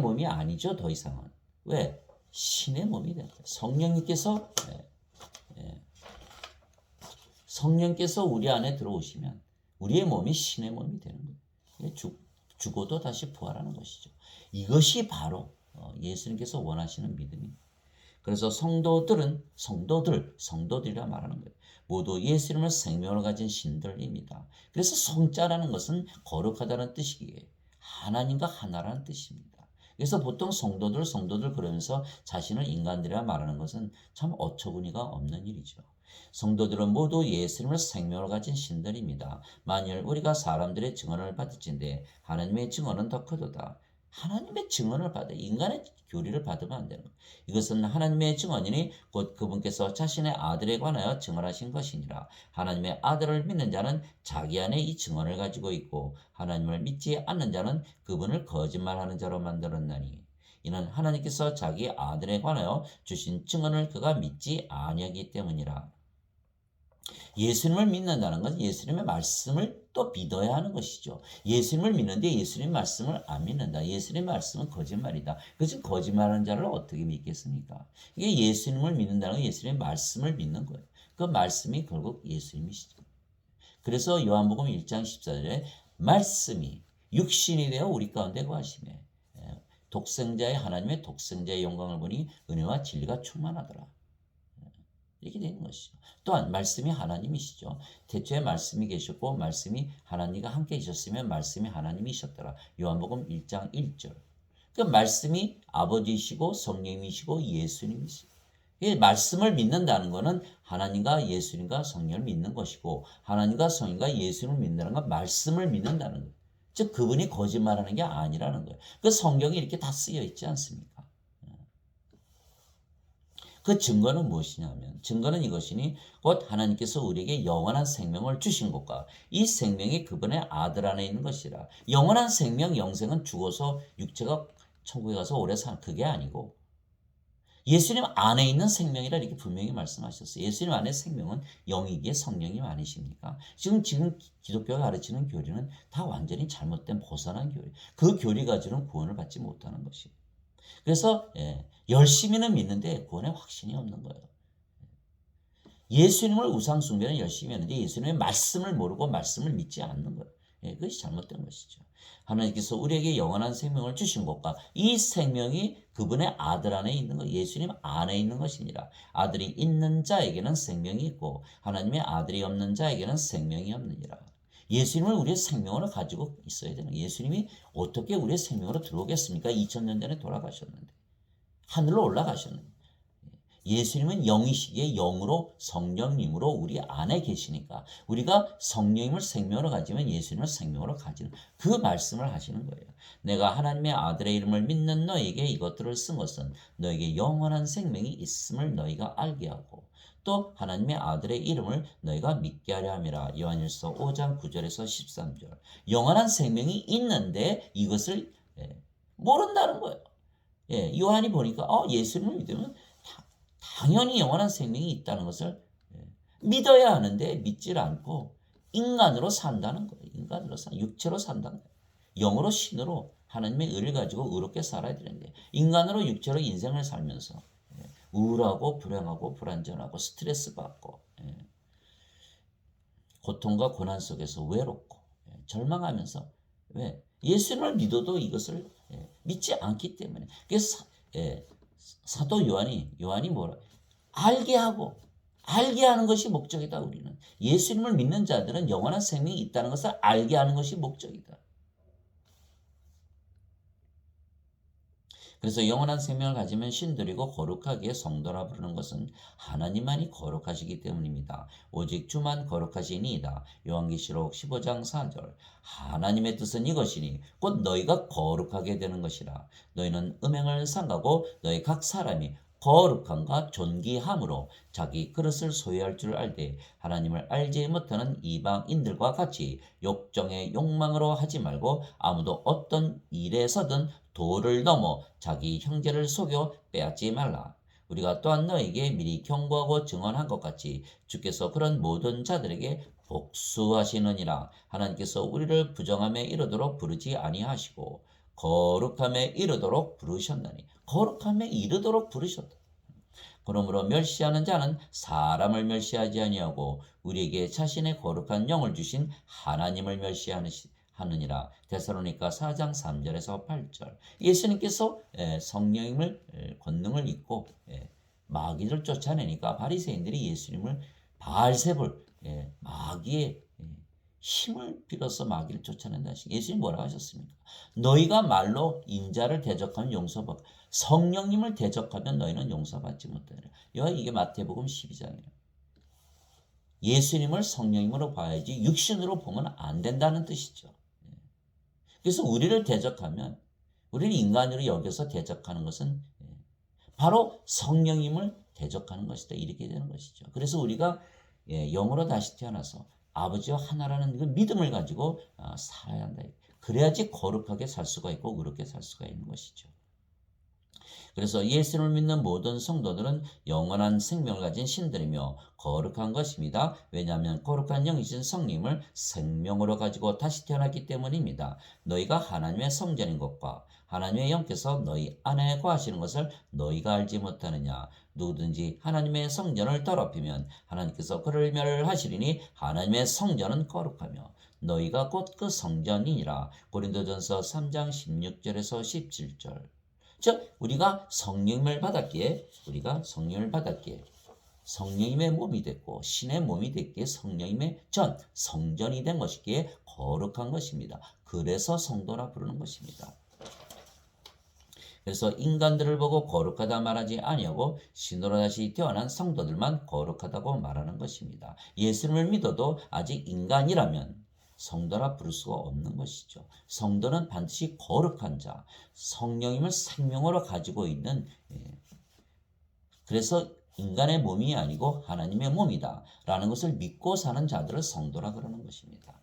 몸이 아니죠. 더 이상은. 왜? 신의 몸이 된다. 성령께서 우리 안에 들어오시면 우리의 몸이 신의 몸이 되는 거예요. 죽어도 다시 부활하는 것이죠. 이것이 바로 예수님께서 원하시는 믿음입니다. 그래서 성도들이라 말하는 거예요. 모두 예수님을 생명으로 가진 신들입니다. 그래서 성자라는 것은 거룩하다는 뜻이기에 하나님과 하나라는 뜻입니다. 그래서 보통 성도들 그러면서 자신을 인간들이라 말하는 것은 참 어처구니가 없는 일이죠. 성도들은 모두 예수님을 생명으로 가진 신들입니다. 만일 우리가 사람들의 증언을 받을진데 하나님의 증언은 더 크도다. 하나님의 증언을 받아 인간의 교리를 받으면 안 되는 거예요. 이것은 하나님의 증언이니 곧 그분께서 자신의 아들에 관하여 증언하신 것이니라. 하나님의 아들을 믿는 자는 자기 안에 이 증언을 가지고 있고 하나님을 믿지 않는 자는 그분을 거짓말하는 자로 만들었나니 이는 하나님께서 자기 아들에 관하여 주신 증언을 그가 믿지 아니하기 때문이라. 예수님을 믿는다는 것은 예수님의 말씀을 또 믿어야 하는 것이죠. 예수님을 믿는데 예수님 말씀을 안 믿는다. 예수님의 말씀은 거짓말이다. 그것은 거짓말하는 자를 어떻게 믿겠습니까? 이게 예수님을 믿는다는 건 예수님의 말씀을 믿는 거예요. 그 말씀이 결국 예수님이시죠. 그래서 요한복음 1장 14절에 말씀이 육신이 되어 우리 가운데 거하시매 하나님의 독생자의 영광을 보니 은혜와 진리가 충만하더라. 이렇게 되는 것이죠. 또한 말씀이 하나님이시죠. 태초에 말씀이 계셨고 말씀이 하나님과 함께 계셨으면 말씀이 하나님이셨더라. 요한복음 1장 1절. 그 말씀이 아버지이시고 성령이시고 예수님이시고 이 말씀을 믿는다는 것은 하나님과 예수님과 성령을 믿는 것이고, 하나님과 성령과 예수님을 믿는다는 건 말씀을 믿는다는 거예요. 즉 그분이 거짓말하는 게 아니라는 거예요. 그 성경이 이렇게 다 쓰여 있지 않습니까? 그 증거는 무엇이냐면, 증거는 이것이니 곧 하나님께서 우리에게 영원한 생명을 주신 것과 이 생명이 그분의 아들 안에 있는 것이라. 영원한 생명, 영생은 죽어서 육체가 천국에 가서 오래 사는 그게 아니고, 예수님 안에 있는 생명이라 이렇게 분명히 말씀하셨어요. 예수님 안에 생명은 영이기에 성령님 아니십니까? 지금 기독교가 가르치는 교리는 다 완전히 잘못된 벗어난 교리. 그 교리 가지고는 구원을 받지 못하는 것이에요. 그래서 열심히는 믿는데 구원에 확신이 없는 거예요. 예수님을 우상 숭배는 열심히 하는데 예수님의 말씀을 모르고 말씀을 믿지 않는 거예요. 그것이 잘못된 것이죠. 하나님께서 우리에게 영원한 생명을 주신 것과 이 생명이 그분의 아들 안에 있는 것, 예수님 안에 있는 것이니라. 아들이 있는 자에게는 생명이 있고 하나님의 아들이 없는 자에게는 생명이 없느니라. 예수님을 우리의 생명으로 가지고 있어야 되는 거예요. 예수님이 어떻게 우리의 생명으로 들어오겠습니까? 2000년 전에 돌아가셨는데. 하늘로 올라가셨는데. 예수님은 영이시기에 영으로 성령님으로 우리 안에 계시니까 우리가 성령님을 생명으로 가지면 예수님을 생명으로 가지는 그 말씀을 하시는 거예요. 내가 하나님의 아들의 이름을 믿는 너에게 이것들을 쓴 것은 너에게 영원한 생명이 있음을 너희가 알게 하고 또 하나님의 아들의 이름을 너희가 믿게 하려 함이라. 요한일서 5장 9절에서 13절. 영원한 생명이 있는데 이것을 모른다는 거예요. 요한이 보니까 예수님을 믿으면 당연히 영원한 생명이 있다는 것을 믿어야 하는데 믿질 않고 인간으로 산다는 거예요. 육체로 산다는 거예요. 영으로 신으로 하나님의 의를 가지고 의롭게 살아야 되는데 인간으로 육체로 인생을 살면서 우울하고 불행하고 불안전하고 스트레스 받고 고통과 고난 속에서 외롭고 절망하면서 왜? 예수님을 믿어도 이것을 믿지 않기 때문에 그래서 사도 요한이 뭐라 알게 하는 것이 목적이다. 우리는 예수님을 믿는 자들은 영원한 생명이 있다는 것을 알게 하는 것이 목적이다. 그래서 영원한 생명을 가지면 신들이고 거룩하기에 성도라 부르는 것은 하나님만이 거룩하시기 때문입니다. 오직 주만 거룩하시니이다. 요한계시록 15장 4절. 하나님의 뜻은 이것이니 곧 너희가 거룩하게 되는 것이라. 너희는 음행을 삼가고 너희 각 사람이 거룩함과 존귀함으로 자기 그릇을 소유할 줄 알되 하나님을 알지 못하는 이방인들과 같이 욕정의 욕망으로 하지 말고 아무도 어떤 일에서든 도를 넘어 자기 형제를 속여 빼앗지 말라. 우리가 또한 너에게 미리 경고하고 증언한 것 같이 주께서 그런 모든 자들에게 복수하시느니라. 하나님께서 우리를 부정함에 이르도록 부르지 아니하시고 거룩함에 이르도록 부르셨나니. 거룩함에 이르도록 부르셨다. 그러므로 멸시하는 자는 사람을 멸시하지 아니하고 우리에게 자신의 거룩한 영을 주신 하나님을 멸시하느니라. 데살로니가 4장 3절에서 8절. 예수님께서 성령님을 권능을 입고 마귀를 쫓아내니까 바리새인들이 예수님을 바알세불 마귀의 힘을 빌어서 마귀를 쫓아낸다. 예수님 뭐라고 하셨습니까? 너희가 말로 인자를 대적하면 용서받고 성령님을 대적하면 너희는 용서받지 못하리라. 이게 마태복음 12장이에요. 예수님을 성령님으로 봐야지 육신으로 보면 안 된다는 뜻이죠. 그래서 우리를 대적하면 우리를 인간으로 여겨서 대적하는 것은 바로 성령님을 대적하는 것이다. 이렇게 되는 것이죠. 그래서 우리가 영으로 다시 태어나서 아버지와 하나라는 그 믿음을 가지고 살아야 한다. 그래야지 거룩하게 살 수가 있고 의롭게 살 수가 있는 것이죠. 그래서 예수를 믿는 모든 성도들은 영원한 생명을 가진 신들이며 거룩한 것입니다. 왜냐하면 거룩한 영이신 성령님을 생명으로 가지고 다시 태어났기 때문입니다. 너희가 하나님의 성전인 것과 하나님의 영께서 너희 안에 거하시는 것을 너희가 알지 못하느냐. 누구든지 하나님의 성전을 더럽히면 하나님께서 그를 멸하시리니 하나님의 성전은 거룩하며 너희가 곧 그 성전이니라. 고린도전서 3장 16절에서 17절. 즉 우리가 성령을 받았기에 성령님의 몸이 됐고 신의 몸이 됐기에 성령님의 성전이 된 것이기에 거룩한 것입니다. 그래서 성도라 부르는 것입니다. 그래서 인간들을 보고 거룩하다 말하지 아니하고 신으로 다시 태어난 성도들만 거룩하다고 말하는 것입니다. 예수님을 믿어도 아직 인간이라면 성도라 부를 수가 없는 것이죠. 성도는 반드시 거룩한 자, 성령님을 생명으로 가지고 있는, 그래서 인간의 몸이 아니고 하나님의 몸이다 라는 것을 믿고 사는 자들을 성도라 그러는 것입니다.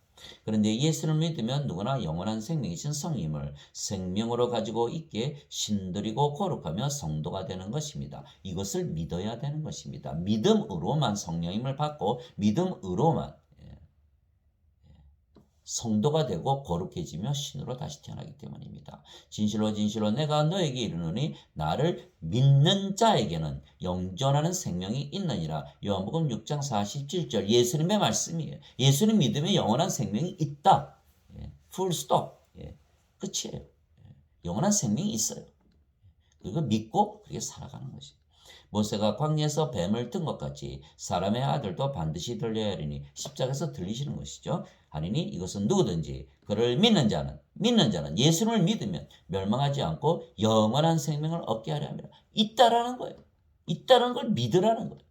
그런데 예수를 믿으면 누구나 영원한 생명이신 성님을 생명으로 가지고 있기에 신들이고 거룩하며 성도가 되는 것입니다. 이것을 믿어야 되는 것입니다. 믿음으로만 성령님을 받고 믿음으로만 성도가 되고 거룩해지며 신으로 다시 태어나기 때문입니다. 진실로 진실로 내가 너에게 이르노니 나를 믿는 자에게는 영존하는 생명이 있느니라. 요한복음 6장 47절 예수님의 말씀이에요. 예수님 믿으면 영원한 생명이 있다. 풀 스톱. 끝이에요. 영원한 생명이 있어요. 그리고 믿고 그렇게 살아가는 것입니다. 모세가 광야에서 뱀을 든 것 같이 사람의 아들도 반드시 들려야 하리니 십자가에서 들리시는 것이죠. 하리니 이것은 누구든지 그를 믿는 자는 예수님을 믿으면 멸망하지 않고 영원한 생명을 얻게 하려 함이라. 있다라는 거예요. 있다라는 걸 믿으라는 거예요.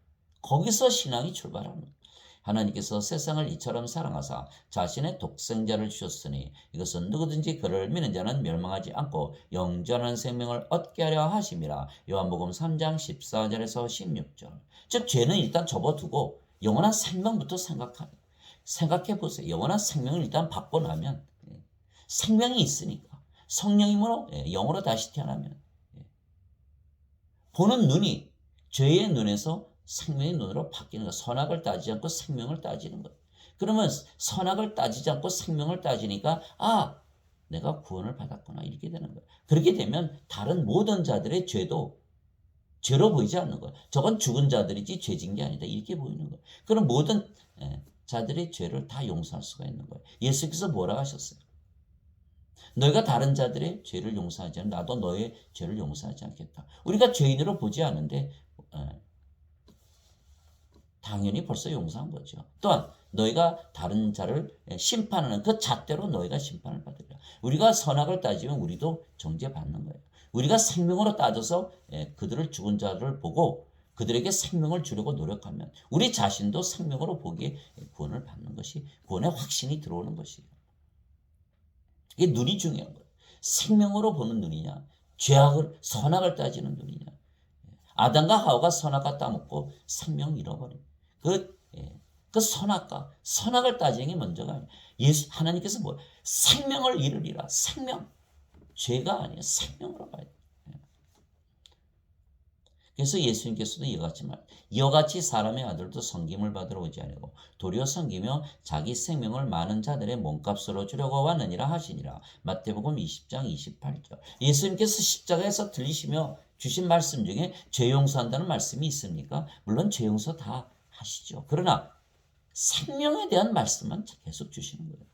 거기서 신앙이 출발하는 거예요. 하나님께서 세상을 이처럼 사랑하사 자신의 독생자를 주셨으니 이것은 누구든지 그를 믿는 자는 멸망하지 않고 영원한 생명을 얻게 하려 하심이라. 요한복음 3장 14절에서 16절. 즉 죄는 일단 접어두고 영원한 생명부터 생각해 보세요. 영원한 생명을 일단 받고 나면 생명이 있으니까 성령님으로 영으로 다시 태어나면 보는 눈이 죄의 눈에서 생명의 눈으로 바뀌는 거예요. 선악을 따지지 않고 생명을 따지는 거예요. 그러면 선악을 따지지 않고 생명을 따지니까 내가 구원을 받았구나 이렇게 되는 거예요. 그렇게 되면 다른 모든 자들의 죄도 죄로 보이지 않는 거예요. 저건 죽은 자들이지 죄진 게 아니다 이렇게 보이는 거예요. 그럼 모든 자들의 죄를 다 용서할 수가 있는 거예요. 예수께서 뭐라 하셨어요? 너희가 다른 자들의 죄를 용서하지 않으면 나도 너의 죄를 용서하지 않겠다. 우리가 죄인으로 보지 않는데 당연히 벌써 용서한 거죠. 또한 너희가 다른 자를 심판하는 그 잣대로 너희가 심판을 받으리라. 우리가 선악을 따지면 우리도 정죄받는 거예요. 우리가 생명으로 따져서 그들을 죽은 자를 보고 그들에게 생명을 주려고 노력하면 우리 자신도 생명으로 보기에 구원을 받는 것이 구원의 확신이 들어오는 것이에요. 이게 눈이 중요한 거예요. 생명으로 보는 눈이냐 선악을 따지는 눈이냐. 아담과 하와가 선악과 따먹고 생명 잃어버린 그 선악을 따지는 게 먼저가 아니에요. 하나님께서 생명을 잃으리라. 생명. 죄가 아니에요. 생명으로 봐야 돼요. 그래서 예수님께서도 이와 같이 사람의 아들도 섬김을 받으러 오지 아니고 도리어 섬기며 자기 생명을 많은 자들의 몸값으로 주려고 왔느니라 하시니라. 마태복음 20장 28절. 예수님께서 십자가에서 들리시며 주신 말씀 중에 죄 용서한다는 말씀이 있습니까? 물론 죄 용서 다 하시죠. 그러나 생명에 대한 말씀만 계속 주시는 거예요.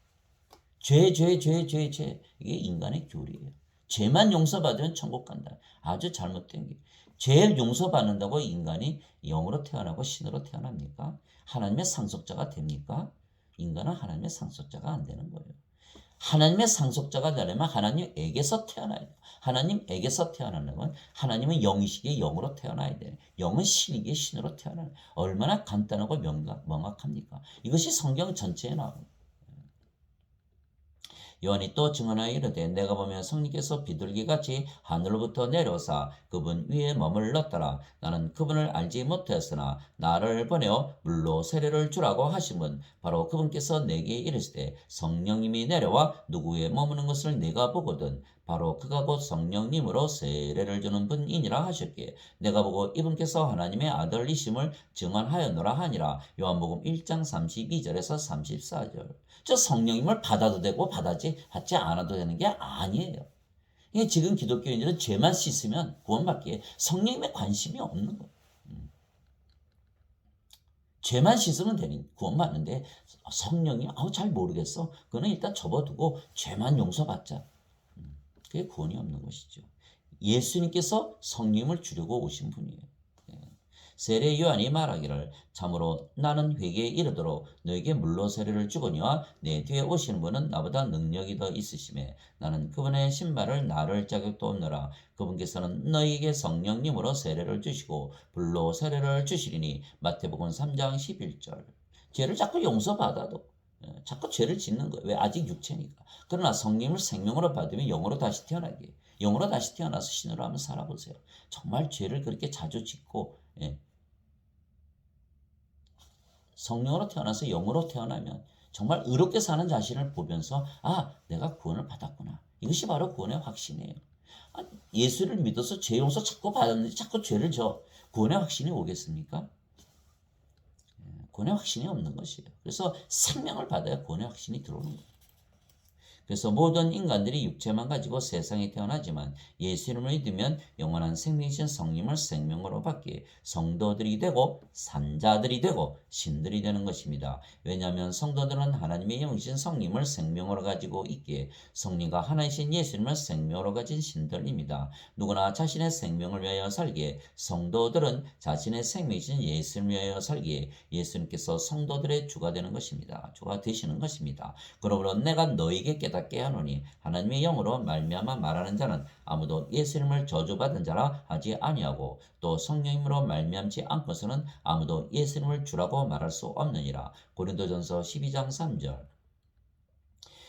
죄. 이게 인간의 교리예요. 죄만 용서받으면 천국 간다. 아주 잘못된 게. 죄 용서받는다고 인간이 영으로 태어나고 신으로 태어납니까? 하나님의 상속자가 됩니까? 인간은 하나님의 상속자가 안 되는 거예요. 하나님의 상속자가 되려면 하나님에게서 태어나야 돼요. 하나님에게서 태어나는 건 하나님은 영이시기에 영으로 태어나야 돼요. 영은 신이기에 신으로 태어나야 돼요. 얼마나 간단하고 명확합니까? 이것이 성경 전체에 나옵니다. 요한이 또 증언하여 이르되 내가 보면 성령께서 비둘기같이 하늘로부터 내려오사 그분 위에 머물렀더라. 나는 그분을 알지 못하였으나 나를 보내어 물로 세례를 주라고 하심은 바로 그분께서 내게 이르시되 성령님이 내려와 누구 위에 머무는 것을 내가 보거든 바로 그가 곧 성령님으로 세례를 주는 분이니라 하셨기에 내가 보고 이분께서 하나님의 아들이심을 증언하였노라 하니라. 요한복음 1장 32절에서 34절. 저 성령님을 받아도 되고 받지 않아도 되는 게 아니에요. 이게 지금 기독교인들은 죄만 씻으면 구원받기에 성령님의 관심이 없는 거예요. 죄만 씻으면 되니 구원받는데 성령이 잘 모르겠어. 그거는 일단 접어두고 죄만 용서받자. 그게 구원이 없는 것이죠. 예수님께서 성령을 주려고 오신 분이에요. 세례 요한이 말하기를 참으로 나는 회개에 이르도록 너에게 물로 세례를 주거니와 내 뒤에 오시는 분은 나보다 능력이 더 있으심에 나는 그분의 신발을 나를 자격도 없노라. 그분께서는 너희에게 성령님으로 세례를 주시고 불로 세례를 주시리니. 마태복음 3장 11절. 죄를 자꾸 용서받아도 자꾸 죄를 짓는 거예요. 왜? 아직 육체니까. 그러나 성령을 생명으로 받으면 영으로 다시 태어나게. 영으로 다시 태어나서 신으로 한번 살아보세요. 정말 죄를 그렇게 자주 짓고 성령으로 태어나서 영으로 태어나면 정말 의롭게 사는 자신을 보면서 내가 구원을 받았구나. 이것이 바로 구원의 확신이에요. 예수를 믿어서 죄 용서 자꾸 받았는데 자꾸 죄를 져. 구원의 확신이 오겠습니까? 구원의 확신이 없는 것이에요. 그래서 생명을 받아야 구원의 확신이 들어오는 거예요. 그래서 모든 인간들이 육체만 가지고 세상에 태어나지만 예수 이름을 믿으면 영원한 생명이신 성령을 생명으로 받기에 성도들이 되고 산자들이 되고 신들이 되는 것입니다. 왜냐하면 성도들은 하나님의 영이신 성령을 생명으로 가지고 있기에 성령과 하나이신 예수님을 생명으로 가진 신들입니다. 누구나 자신의 생명을 위하여 살기에 성도들은 자신의 생명이신 예수님을 위하여 살기에 예수님께서 성도들의 주가 되는 것입니다. 주가 되시는 것입니다. 그러므로 내가 너에게 깨닫게 하노니 하나님의 영으로 말미암아 말하는 자는 아무도 예수님을 저주받은 자라 하지 아니하고 또 성령님으로 말미암지 않고서는 아무도 예수님을 주라고 말할 수 없느니라. 고린도전서 12장 3절.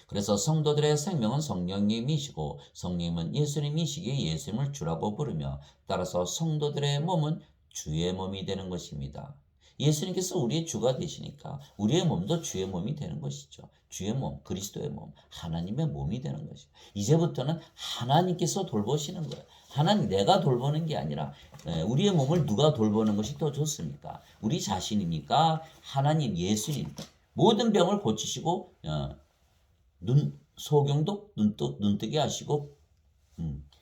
그래서 성도들의 생명은 성령님이시고 성령님은 예수님이시기에 예수님을 주라고 부르며 따라서 성도들의 몸은 주의 몸이 되는 것입니다. 예수님께서 우리의 주가 되시니까 우리의 몸도 주의 몸이 되는 것이죠. 주의 몸, 그리스도의 몸, 하나님의 몸이 되는 것이죠. 이제부터는 하나님께서 돌보시는 거예요. 하나님, 내가 돌보는 게 아니라 우리의 몸을 누가 돌보는 것이 더 좋습니까? 우리 자신입니까? 하나님, 예수님. 모든 병을 고치시고 소경도 눈뜨게 하시고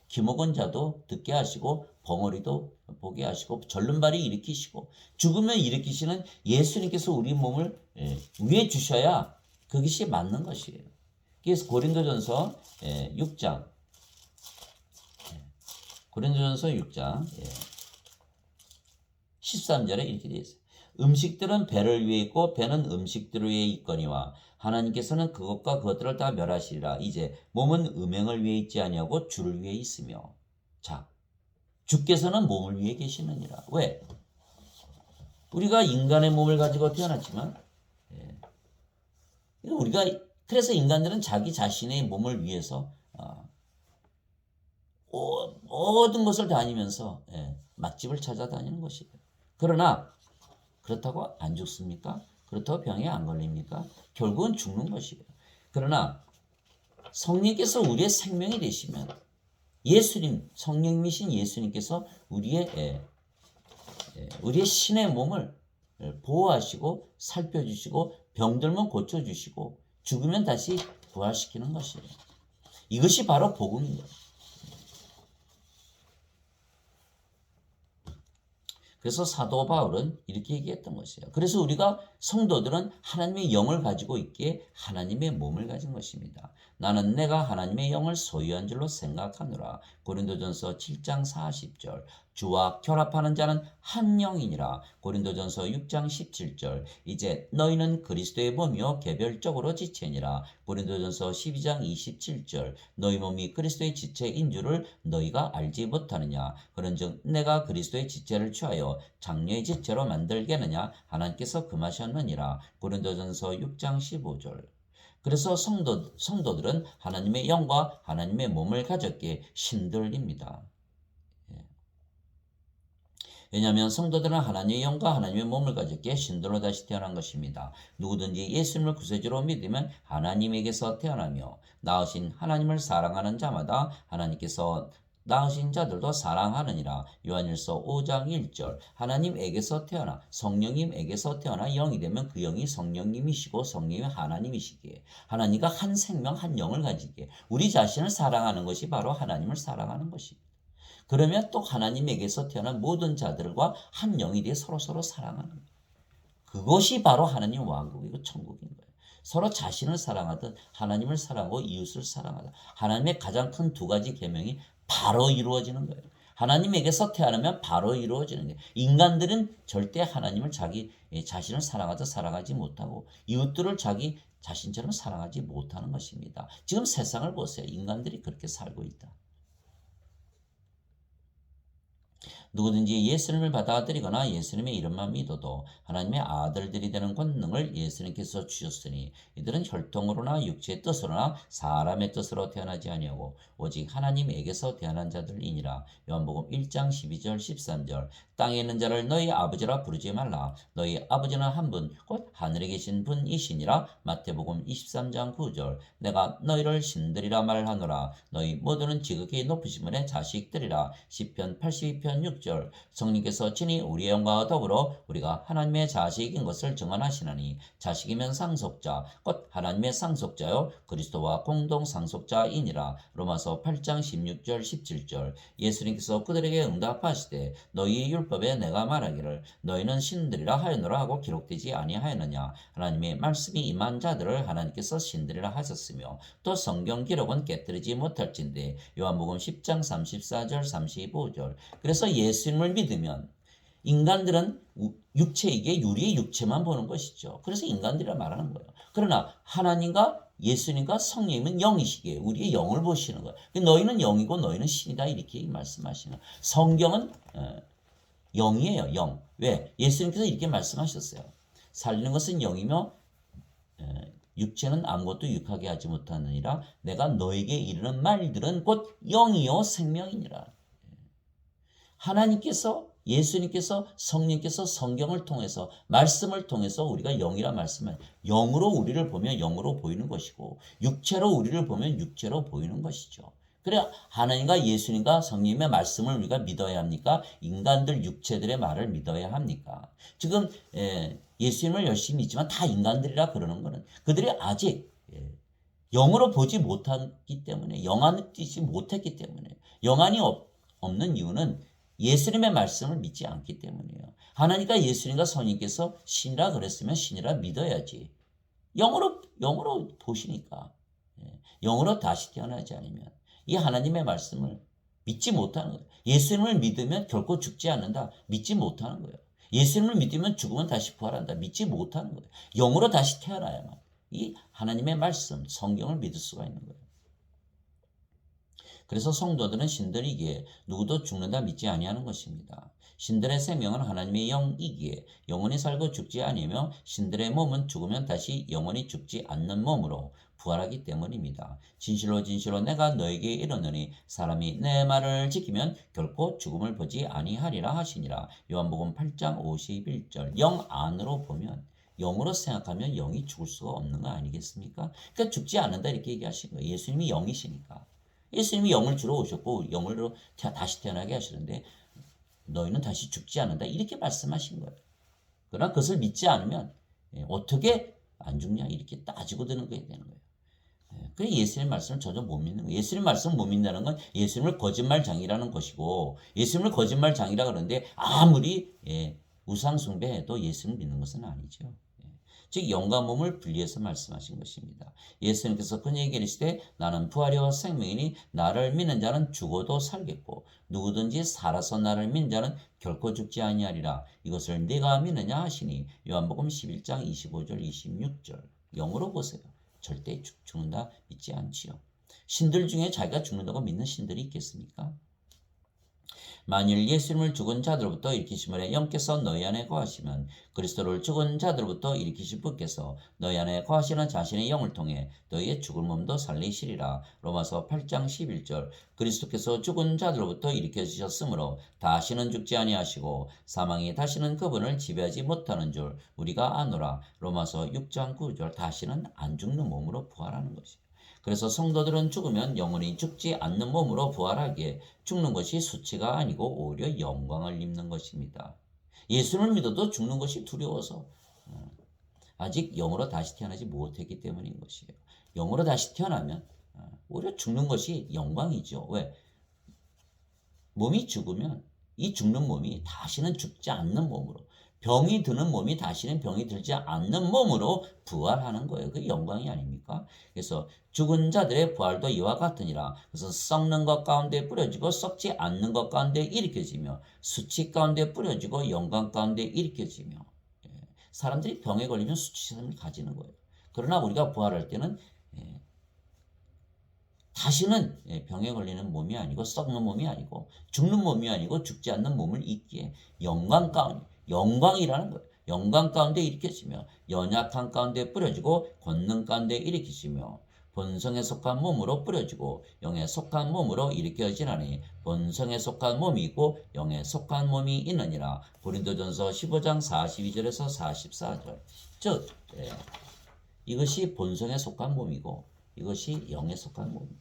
귀먹은 자도 듣게 하시고 벙어리도 보게 하시고 절름발이 일으키시고 죽으면 일으키시는 예수님께서 우리 몸을 위해 주셔야 그것이 맞는 것이에요. 그래서 고린도전서 6장 고린도전서 6장 13절에 이렇게 되어 있어요. 음식들은 배를 위해 있고 배는 음식들을 위해 있거니와 하나님께서는 그것과 그것들을 다 멸하시리라. 이제 몸은 음행을 위해 있지 아니하고 주를 위해 있으며. 자, 주께서는 몸을 위해 계시느니라. 왜? 우리가 인간의 몸을 가지고 태어났지만 우리가 그래서 인간들은 자기 자신의 몸을 위해서 모든 것을 다니면서 맛집을 찾아다니는 것이에요. 그러나 그렇다고 안 죽습니까? 그렇다고 병에 안 걸립니까? 결국은 죽는 것이에요. 그러나 성령께서 우리의 생명이 되시면 예수님, 성령이신 예수님께서 우리의 신의 몸을 보호하시고 살펴주시고 병들면 고쳐주시고 죽으면 다시 부활시키는 것이에요. 이것이 바로 복음이에요. 그래서 사도 바울은 이렇게 얘기했던 것이에요. 그래서 우리가 성도들은 하나님의 영을 가지고 있기에 하나님의 몸을 가진 것입니다. 나는 내가 하나님의 영을 소유한 줄로 생각하노라. 고린도전서 7장 40절. 주와 결합하는 자는 한 영이니라. 고린도전서 6장 17절. 이제 너희는 그리스도의 몸이요 개별적으로 지체니라. 고린도전서 12장 27절. 너희 몸이 그리스도의 지체인 줄을 너희가 알지 못하느냐. 그런즉 내가 그리스도의 지체를 취하여 장녀의 지체로 만들겠느냐. 하나님께서 금하셨느니라. 고린도전서 6장 15절. 그래서 성도들은 하나님의 영과 하나님의 몸을 가졌기에 신들입니다. 왜냐하면 성도들은 하나님의 영과 하나님의 몸을 가졌기에 신들로 다시 태어난 것입니다. 누구든지 예수님을 구세주로 믿으면 하나님에게서 태어나며 낳으신 하나님을 사랑하는 자마다 하나님께서 낳으신 자들도 사랑하느니라. 요한일서 5장 1절. 하나님에게서 태어나 성령님에게서 태어나 영이 되면 그 영이 성령님이시고 성령이 하나님이시기에 하나님과 한 생명 한 영을 가지기에 우리 자신을 사랑하는 것이 바로 하나님을 사랑하는 것입니다. 그러면 또 하나님에게서 태어난 모든 자들과 한 영이 되어 서로서로 사랑하는 거예요. 그것이 바로 하나님 왕국이고 천국인 거예요. 서로 자신을 사랑하듯 하나님을 사랑하고 이웃을 사랑하다. 하나님의 가장 큰 두 가지 계명이 바로 이루어지는 거예요. 하나님에게서 태어나면 바로 이루어지는 게 인간들은 절대 하나님을 자기 자신을 사랑하듯 살아가지 못하고 이웃들을 자기 자신처럼 사랑하지 못하는 것입니다. 지금 세상을 보세요. 인간들이 그렇게 살고 있다. 누구든지 예수님을 받아들이거나 예수님의 이름만 믿어도 하나님의 아들들이 되는 권능을 예수님께서 주셨으니 이들은 혈통으로나 육체의 뜻으로나 사람의 뜻으로 태어나지 아니하고 오직 하나님에게서 태어난 자들이니라. 요한복음 1장 12절 13절. 땅에 있는 자를 너희 아버지라 부르지 말라. 너희 아버지는 한 분 곧 하늘에 계신 분이시니라. 마태복음 23장 9절. 내가 너희를 신들이라 말하노라. 너희 모두는 지극히 높으신 분의 자식들이라. 시편 82편 6절. 성령께서 친히 우리의 영과 더불어 우리가 하나님의 자식인 것을 증언하시나니 자식이면 상속자 곧 하나님의 상속자요 그리스도와 공동 상속자이니라. 로마서 8장 16절 17절. 예수님께서 그들에게 응답하시되 너희의 율법에 내가 말하기를 너희는 신들이라 하였노라 하고 기록되지 아니하였느냐. 하나님의 말씀이 임한 자들을 하나님께서 신들이라 하셨으며 또 성경 기록은 깨뜨리지 못할진대. 요한복음 10장 34절 35절. 그래서 예수님을 믿으면 인간들은 육체이기에 우리의 육체만 보는 것이죠. 그래서 인간들이라 말하는 거예요. 그러나 하나님과 예수님과 성령님은 영이시기에 우리의 영을 보시는 거예요. 너희는 영이고 너희는 신이다 이렇게 말씀하시는 거예요. 성경은 영이에요. 영. 왜? 예수님께서 이렇게 말씀하셨어요. 살리는 것은 영이며 육체는 아무것도 유익하게 하지 못하느니라. 내가 너에게 이르는 말들은 곧 영이요 생명이니라. 하나님께서 예수님께서 성령께서 성경을 통해서 말씀을 통해서 우리가 영이라 말씀을 영으로 우리를 보면 영으로 보이는 것이고 육체로 우리를 보면 육체로 보이는 것이죠. 그래 하나님과 예수님과 성령님의 말씀을 우리가 믿어야 합니까? 인간들 육체들의 말을 믿어야 합니까? 지금 예수님을 열심히 믿지만 다 인간들이라 그러는 거는 그들이 아직 영으로 보지 못했기 때문에 영안을 띄지 못했기 때문에 영안이 없는 이유는 예수님의 말씀을 믿지 않기 때문이에요. 하나님과 예수님과 성령께서 신이라 그랬으면 신이라 믿어야지. 영으로 보시니까. 영으로 다시 태어나지 않으면 이 하나님의 말씀을 믿지 못하는 거예요. 예수님을 믿으면 결코 죽지 않는다. 믿지 못하는 거예요. 예수님을 믿으면 죽으면 다시 부활한다. 믿지 못하는 거예요. 영으로 다시 태어나야만 이 하나님의 말씀, 성경을 믿을 수가 있는 거예요. 그래서 성도들은 신들이기에 누구도 죽는다 믿지 아니하는 것입니다. 신들의 생명은 하나님의 영이기에 영원히 살고 죽지 아니하며 신들의 몸은 죽으면 다시 영원히 죽지 않는 몸으로 부활하기 때문입니다. 진실로 진실로 내가 너에게 이르노니 사람이 내 말을 지키면 결코 죽음을 보지 아니하리라 하시니라. 요한복음 8장 51절. 영 안으로 보면 영으로 생각하면 영이 죽을 수가 없는 거 아니겠습니까? 그러니까 죽지 않는다 이렇게 얘기하신 거예요. 예수님이 영이시니까. 예수님이 영을 주러 오셨고 영으로 다시 태어나게 하시는데 너희는 다시 죽지 않는다 이렇게 말씀하신 거예요. 그러나 그것을 믿지 않으면 어떻게 안 죽냐 이렇게 따지고 드는 거야 되는 거예요. 그래 예수님 말씀을 전혀 못 믿는 거예요. 예수님 말씀을 못 믿는다는 건 예수님을 거짓말장이라는 것이고 예수님을 거짓말장이라 그러는데 아무리 우상 숭배해도 예수님을 믿는 것은 아니죠. 즉 영과 몸을 분리해서 말씀하신 것입니다. 예수님께서 그에게 이르시되 나는 부활이와 생명이니 나를 믿는 자는 죽어도 살겠고 누구든지 살아서 나를 믿는 자는 결코 죽지 아니하리라. 이것을 네가 믿느냐 하시니 요한복음 11장 25절 26절. 영으로 보세요. 절대 죽는다 믿지 않지요. 신들 중에 자기가 죽는다고 믿는 신들이 있겠습니까? 만일 예수님을 죽은 자들로부터 일으키심을 해 영께서 너희 안에 거하시면 그리스도를 죽은 자들로부터 일으키실 분께서 너희 안에 거하시는 자신의 영을 통해 너희의 죽을 몸도 살리시리라. 로마서 8장 11절. 그리스도께서 죽은 자들로부터 일으켜주셨으므로 다시는 죽지 아니하시고 사망이 다시는 그분을 지배하지 못하는 줄 우리가 아노라. 로마서 6장 9절. 다시는 안 죽는 몸으로 부활하는 것이에요. 그래서 성도들은 죽으면 영원히 죽지 않는 몸으로 부활하기에 죽는 것이 수치가 아니고 오히려 영광을 입는 것입니다. 예수를 믿어도 죽는 것이 두려워서 아직 영으로 다시 태어나지 못했기 때문인 것이에요. 영으로 다시 태어나면 오히려 죽는 것이 영광이죠. 왜? 몸이 죽으면 이 죽는 몸이 다시는 죽지 않는 몸으로 병이 드는 몸이 다시는 병이 들지 않는 몸으로 부활하는 거예요. 그 영광이 아닙니까? 그래서 죽은 자들의 부활도 이와 같으니라. 그래서 썩는 것 가운데 뿌려지고 썩지 않는 것 가운데 일으켜지며 수치 가운데 뿌려지고 영광 가운데 일으켜지며. 예. 사람들이 병에 걸리면 수치심을 가지는 거예요. 그러나 우리가 부활할 때는 예, 다시는 병에 걸리는 몸이 아니고 썩는 몸이 아니고 죽는 몸이 아니고 죽지 않는 몸을 입기에 영광 가운데 영광이라는 거예요. 영광 가운데 일으켜지며 연약한 가운데 뿌려지고 권능 가운데 일으키시며 본성에 속한 몸으로 뿌려지고 영에 속한 몸으로 일으켜지나니 본성에 속한 몸이 있고 영에 속한 몸이 있느니라. 고린도전서 15장 42절에서 44절. 즉 이것이 본성에 속한 몸이고 이것이 영에 속한 몸입니다.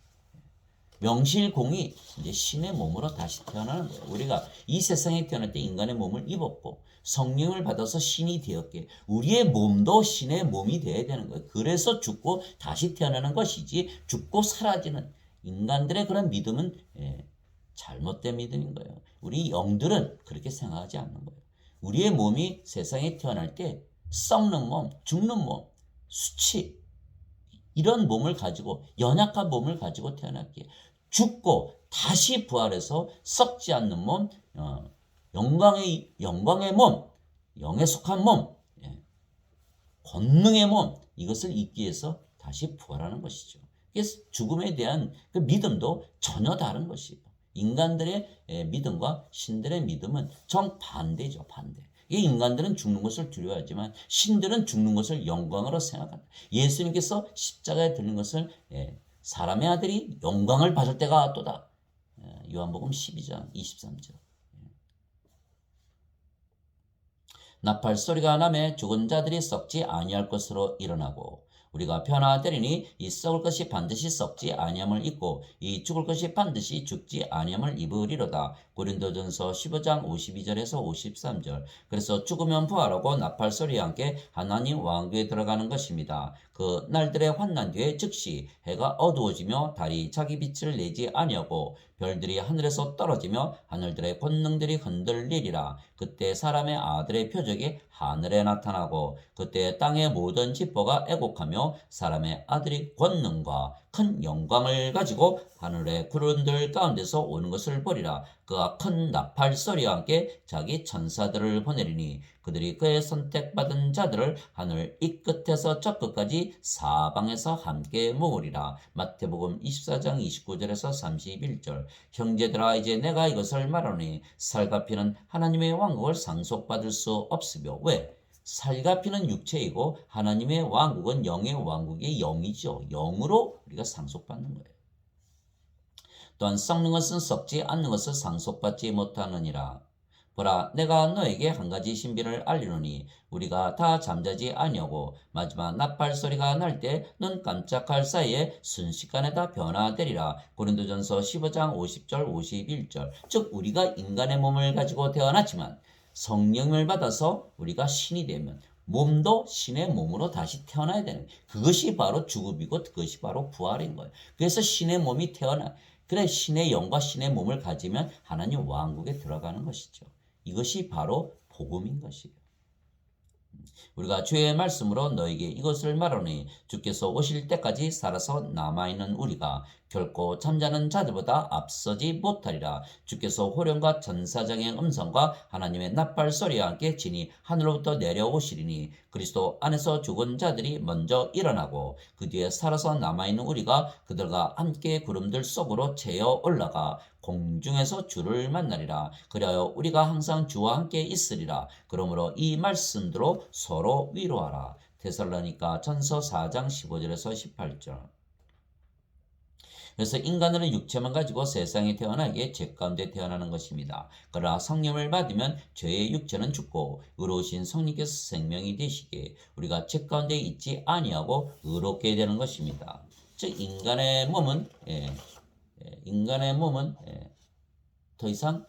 명실공히 이제 신의 몸으로 다시 태어나는 거예요. 우리가 이 세상에 태어날 때 인간의 몸을 입었고 성령을 받아서 신이 되었기에 우리의 몸도 신의 몸이 되어야 되는 거예요. 그래서 죽고 다시 태어나는 것이지 죽고 사라지는 인간들의 그런 믿음은 잘못된 믿음인 거예요. 우리 영들은 그렇게 생각하지 않는 거예요. 우리의 몸이 세상에 태어날 때 썩는 몸, 죽는 몸, 수치 이런 몸을 가지고 연약한 몸을 가지고 태어났기에 죽고 다시 부활해서 썩지 않는 몸, 영광의 몸, 영에 속한 몸, 권능의 몸 이것을 입기 위해서 다시 부활하는 것이죠. 그래서 죽음에 대한 그 믿음도 전혀 다른 것이에요. 인간들의 믿음과 신들의 믿음은 정반대죠. 반대. 이 인간들은 죽는 것을 두려워하지만 신들은 죽는 것을 영광으로 생각한다. 예수님께서 십자가에 들린 것을 사람의 아들이 영광을 받을 때가 왔도다. 요한복음 12장 23절. 나팔 소리가 나매 죽은 자들이 썩지 아니할 것으로 일어나고 우리가 변화되리니 이 썩을 것이 반드시 썩지 아니함을 입고 이 죽을 것이 반드시 죽지 아니함을 입으리로다. 고린도전서 15장 52절에서 53절. 그래서 죽으면 부활하고 나팔 소리와 함께 하나님 왕국에 들어가는 것입니다. 그 날들의 환난 뒤에 즉시 해가 어두워지며 달이 자기 빛을 내지 아니하고 별들이 하늘에서 떨어지며 하늘들의 권능들이 흔들리리라. 그때 사람의 아들의 표적이 하늘에 나타나고 그때 땅의 모든 지포가 애곡하며 사람의 아들이 권능과 큰 영광을 가지고 하늘의 구름들 가운데서 오는 것을 보리라. 그가 큰 나팔 소리와 함께 자기 천사들을 보내리니 그들이 그의 선택받은 자들을 하늘 이 끝에서 저 끝까지 사방에서 함께 모으리라. 마태복음 24장 29절에서 31절. 형제들아 이제 내가 이것을 말하노니 살과 피는 하나님의 왕국을 상속받을 수 없으며 왜? 살과 피는 육체이고 하나님의 왕국은 영의 왕국이 영이죠. 영으로 우리가 상속받는 거예요. 또한 썩는 것은 썩지 않는 것을 상속받지 못하느니라. 보라 내가 너에게 한 가지 신비를 알리노니 우리가 다 잠자지 아니하고 마지막 나팔 소리가 날 때 눈 깜짝할 사이에 순식간에 다 변화되리라. 고린도전서 15장 50절 51절. 즉 우리가 인간의 몸을 가지고 태어났지만 성령을 받아서 우리가 신이 되면 몸도 신의 몸으로 다시 태어나야 되는 거예요. 그것이 바로 죽음이고 그것이 바로 부활인 거예요. 그래서 신의 몸이 태어나 그래 신의 영과 신의 몸을 가지면 하나님 왕국에 들어가는 것이죠. 이것이 바로 복음인 것이에요. 우리가 주의 말씀으로 너에게 이것을 말하노니 주께서 오실 때까지 살아서 남아있는 우리가 결코 잠자는 자들보다 앞서지 못하리라. 주께서 호령과 전사장의 음성과 하나님의 나팔 소리와 함께 진이 하늘로부터 내려오시리니 그리스도 안에서 죽은 자들이 먼저 일어나고 그 뒤에 살아서 남아있는 우리가 그들과 함께 구름들 속으로 채어 올라가 공중에서 주를 만나리라. 그리하여 우리가 항상 주와 함께 있으리라. 그러므로 이 말씀대로 서로 위로하라. 데살로니가 전서 4장 15절에서 18절. 그래서 인간은 육체만 가지고 세상에 태어나기에 죄 가운데 태어나는 것입니다. 그러나 성령을 받으면 죄의 육체는 죽고 의로우신 성령께서 생명이 되시기에 우리가 죄 가운데 있지 아니하고 의롭게 되는 것입니다. 즉 인간의 몸은 더 이상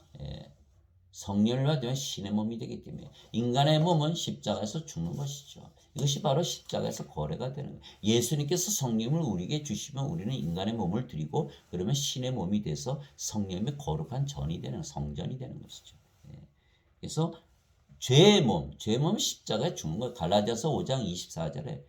성령을 받으면 신의 몸이 되기 때문에 인간의 몸은 십자가에서 죽는 것이죠. 이것이 바로 십자가에서 거래가 되는 거예요. 예수님께서 성령을 우리에게 주시면 우리는 인간의 몸을 드리고 그러면 신의 몸이 돼서 성령의 거룩한 전이 되는 성전이 되는 것이죠. 그래서 죄의 몸 십자가에 죽는 거예요. 갈라디아서 5장 24절에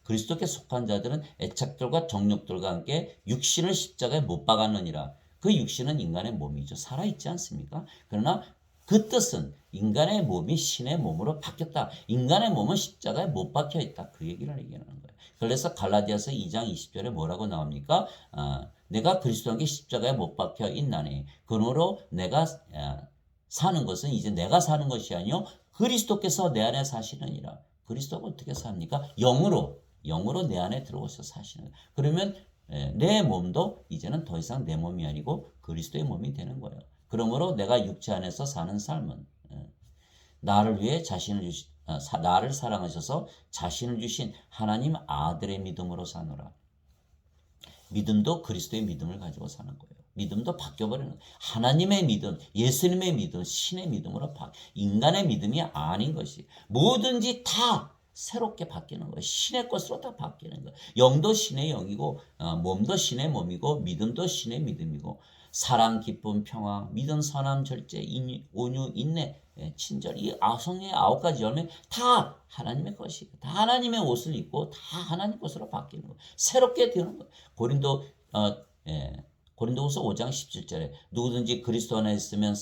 그리스도께 속한 자들은 애착들과 정욕들과 함께 육신을 십자가에 못 박았느니라. 그 육신은 인간의 몸이죠. 살아있지 않습니까? 그러나 그 뜻은 인간의 몸이 신의 몸으로 바뀌었다. 인간의 몸은 십자가에 못 박혀 있다. 그 얘기를 얘기하는 거예요. 그래서 갈라디아서 2장 20절에 뭐라고 나옵니까? 내가 그리스도와 함께 십자가에 못 박혀 있나니 그러므로 내가 사는 것은 이제 내가 사는 것이 아니요 그리스도께서 내 안에 사시느니라. 그리스도가 어떻게 삽니까? 영으로 내 안에 들어오셔서 사시는 거예요. 그러면 내 몸도 이제는 더 이상 내 몸이 아니고 그리스도의 몸이 되는 거예요. 그러므로 내가 육체 안에서 사는 삶은 나를 위해 나를 사랑하셔서 자신을 주신 하나님 아들의 믿음으로 사노라. 믿음도 그리스도의 믿음을 가지고 사는 거예요. 믿음도 바뀌어버리는 거예요. 하나님의 믿음, 예수님의 믿음, 신의 믿음으로 인간의 믿음이 아닌 것이 뭐든지 다 새롭게 바뀌는 거예요. 신의 것으로 다 바뀌는 거예요. 영도 신의 영이고 몸도 신의 몸이고 믿음도 신의 믿음이고 사랑, 기쁨, 평화, 믿음, 선함, 절제, 온유, 인내, 친절 이 성령의 9가지 열매 다 하나님의 것이에요. 다 하나님의 옷을 입고 다 하나님 것으로 바뀌는 거예요. 새롭게 되는 거예요. 고린도후서 5장 17절에 누구든지 그리스도 안에 있으면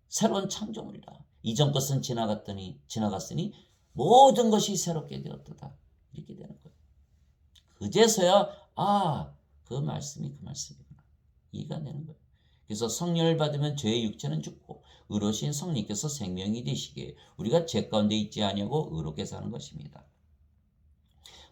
새로운 창조물이라. 이전 것은 지나갔으니 모든 것이 새롭게 되었도다. 이렇게 되는 거예요. 그제서야 그 말씀이구나. 이해가 되는 거예요. 그래서 성령을 받으면 죄의 육체는 죽고 의로우신 성령께서 생명이 되시기에 우리가 죄 가운데 있지 아니하고 의롭게 사는 것입니다.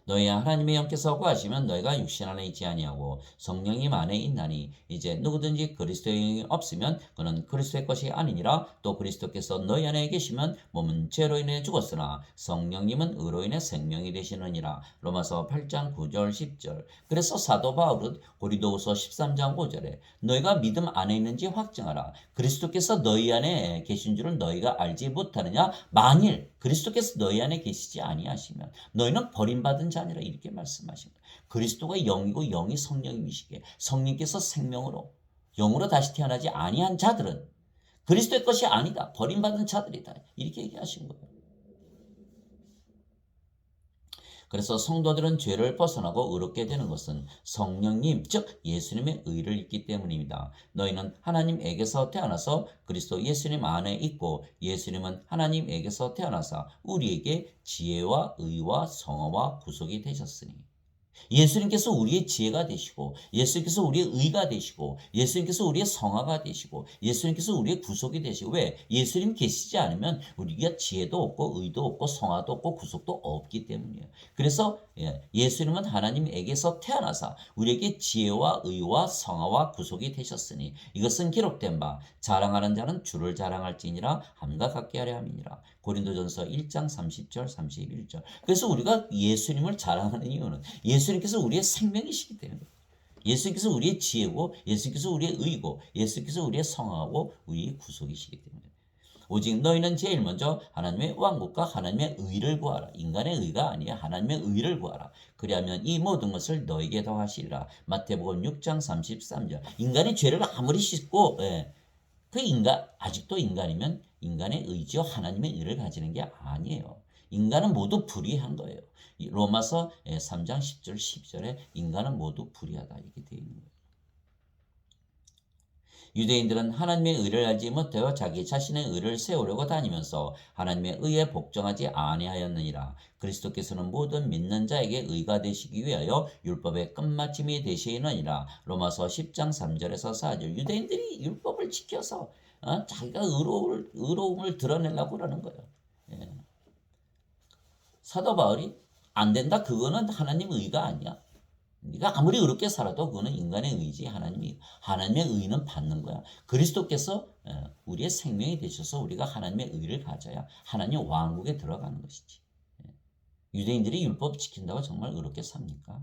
너희 하나님의 영께서 거하시면 너희가 육신 안에 있지 아니하고 성령님 안에 있나니 이제 누구든지 그리스도의 영이 없으면 그는 그리스도의 것이 아니니라. 또 그리스도께서 너희 안에 계시면 몸은 죄로 인해 죽었으나 성령님은 의로 인해 생명이 되시느니라. 로마서 8장 9절 10절. 그래서 사도 바울은 고린도후서 13장 5절에 너희가 믿음 안에 있는지 확증하라. 그리스도께서 너희 안에 계신 줄은 너희가 알지 못하느냐. 만일 그리스도께서 너희 안에 계시지 아니하시면 너희는 버림받은 자니라. 이렇게 말씀하신 거예요. 그리스도가 영이고 영이 성령이시기에 성령께서 생명으로 영으로 다시 태어나지 아니한 자들은 그리스도의 것이 아니다. 버림받은 자들이다. 이렇게 얘기하신 거예요. 그래서 성도들은 죄를 벗어나고 의롭게 되는 것은 성령님, 즉 예수님의 의를 입기 때문입니다. 너희는 하나님에게서 태어나서 그리스도 예수님 안에 있고 예수님은 하나님에게서 태어나사 우리에게 지혜와 의와 성화와 구속이 되셨으니 예수님께서 우리의 지혜가 되시고 예수님께서 우리의 의가 되시고 예수님께서 우리의 성화가 되시고 예수님께서 우리의 구속이 되시고 왜? 예수님 계시지 않으면 우리가 지혜도 없고 의도 없고 성화도 없고 구속도 없기 때문이에요. 그래서 예수님은 하나님에게서 태어나사 우리에게 지혜와 의와 성화와 구속이 되셨으니 이것은 기록된 바 자랑하는 자는 주를 자랑할지니라 함과 같게 하려 함이니라. 고린도전서 1장 30절 31절. 그래서 우리가 예수님을 자랑하는 이유는 예수님께서 우리의 생명이시기 때문에 예수님께서 우리의 지혜고 예수님께서 우리의 의고 예수님께서 우리의 성하고 우리의 구속이시기 때문에 오직 너희는 제일 먼저 하나님의 왕국과 하나님의 의를 구하라. 인간의 의가 아니야. 하나님의 의를 구하라. 그리하면 이 모든 것을 너에게 더하시리라. 마태복음 6장 33절. 인간이 죄를 아무리 씻고 아직도 인간이면 인간의 의지와 하나님의 의를 가지는 게 아니에요. 인간은 모두 불의한 거예요. 로마서 3장 10절 12절에 인간은 모두 불의하다 이렇게 되어 있는 거예요. 유대인들은 하나님의 의를 알지 못하여 자기 자신의 의를 세우려고 다니면서 하나님의 의에 복종하지 아니하였느니라. 그리스도께서는 모든 믿는 자에게 의가 되시기 위하여 율법의 끝마침이 되시느니라. 로마서 10장 3절에서 4절. 유대인들이 율법을 지켜서 자기가 의로움을 드러내려고 그러는 거예요. 사도 바울이 안 된다. 그거는 하나님 의가 아니야. 네가 아무리 의롭게 살아도 그거는 인간의 의지. 하나님의 의는 받는 거야. 그리스도께서 우리의 생명이 되셔서 우리가 하나님의 의를 가져야 하나님 왕국에 들어가는 것이지. 유대인들이 율법 지킨다고 정말 의롭게 삽니까?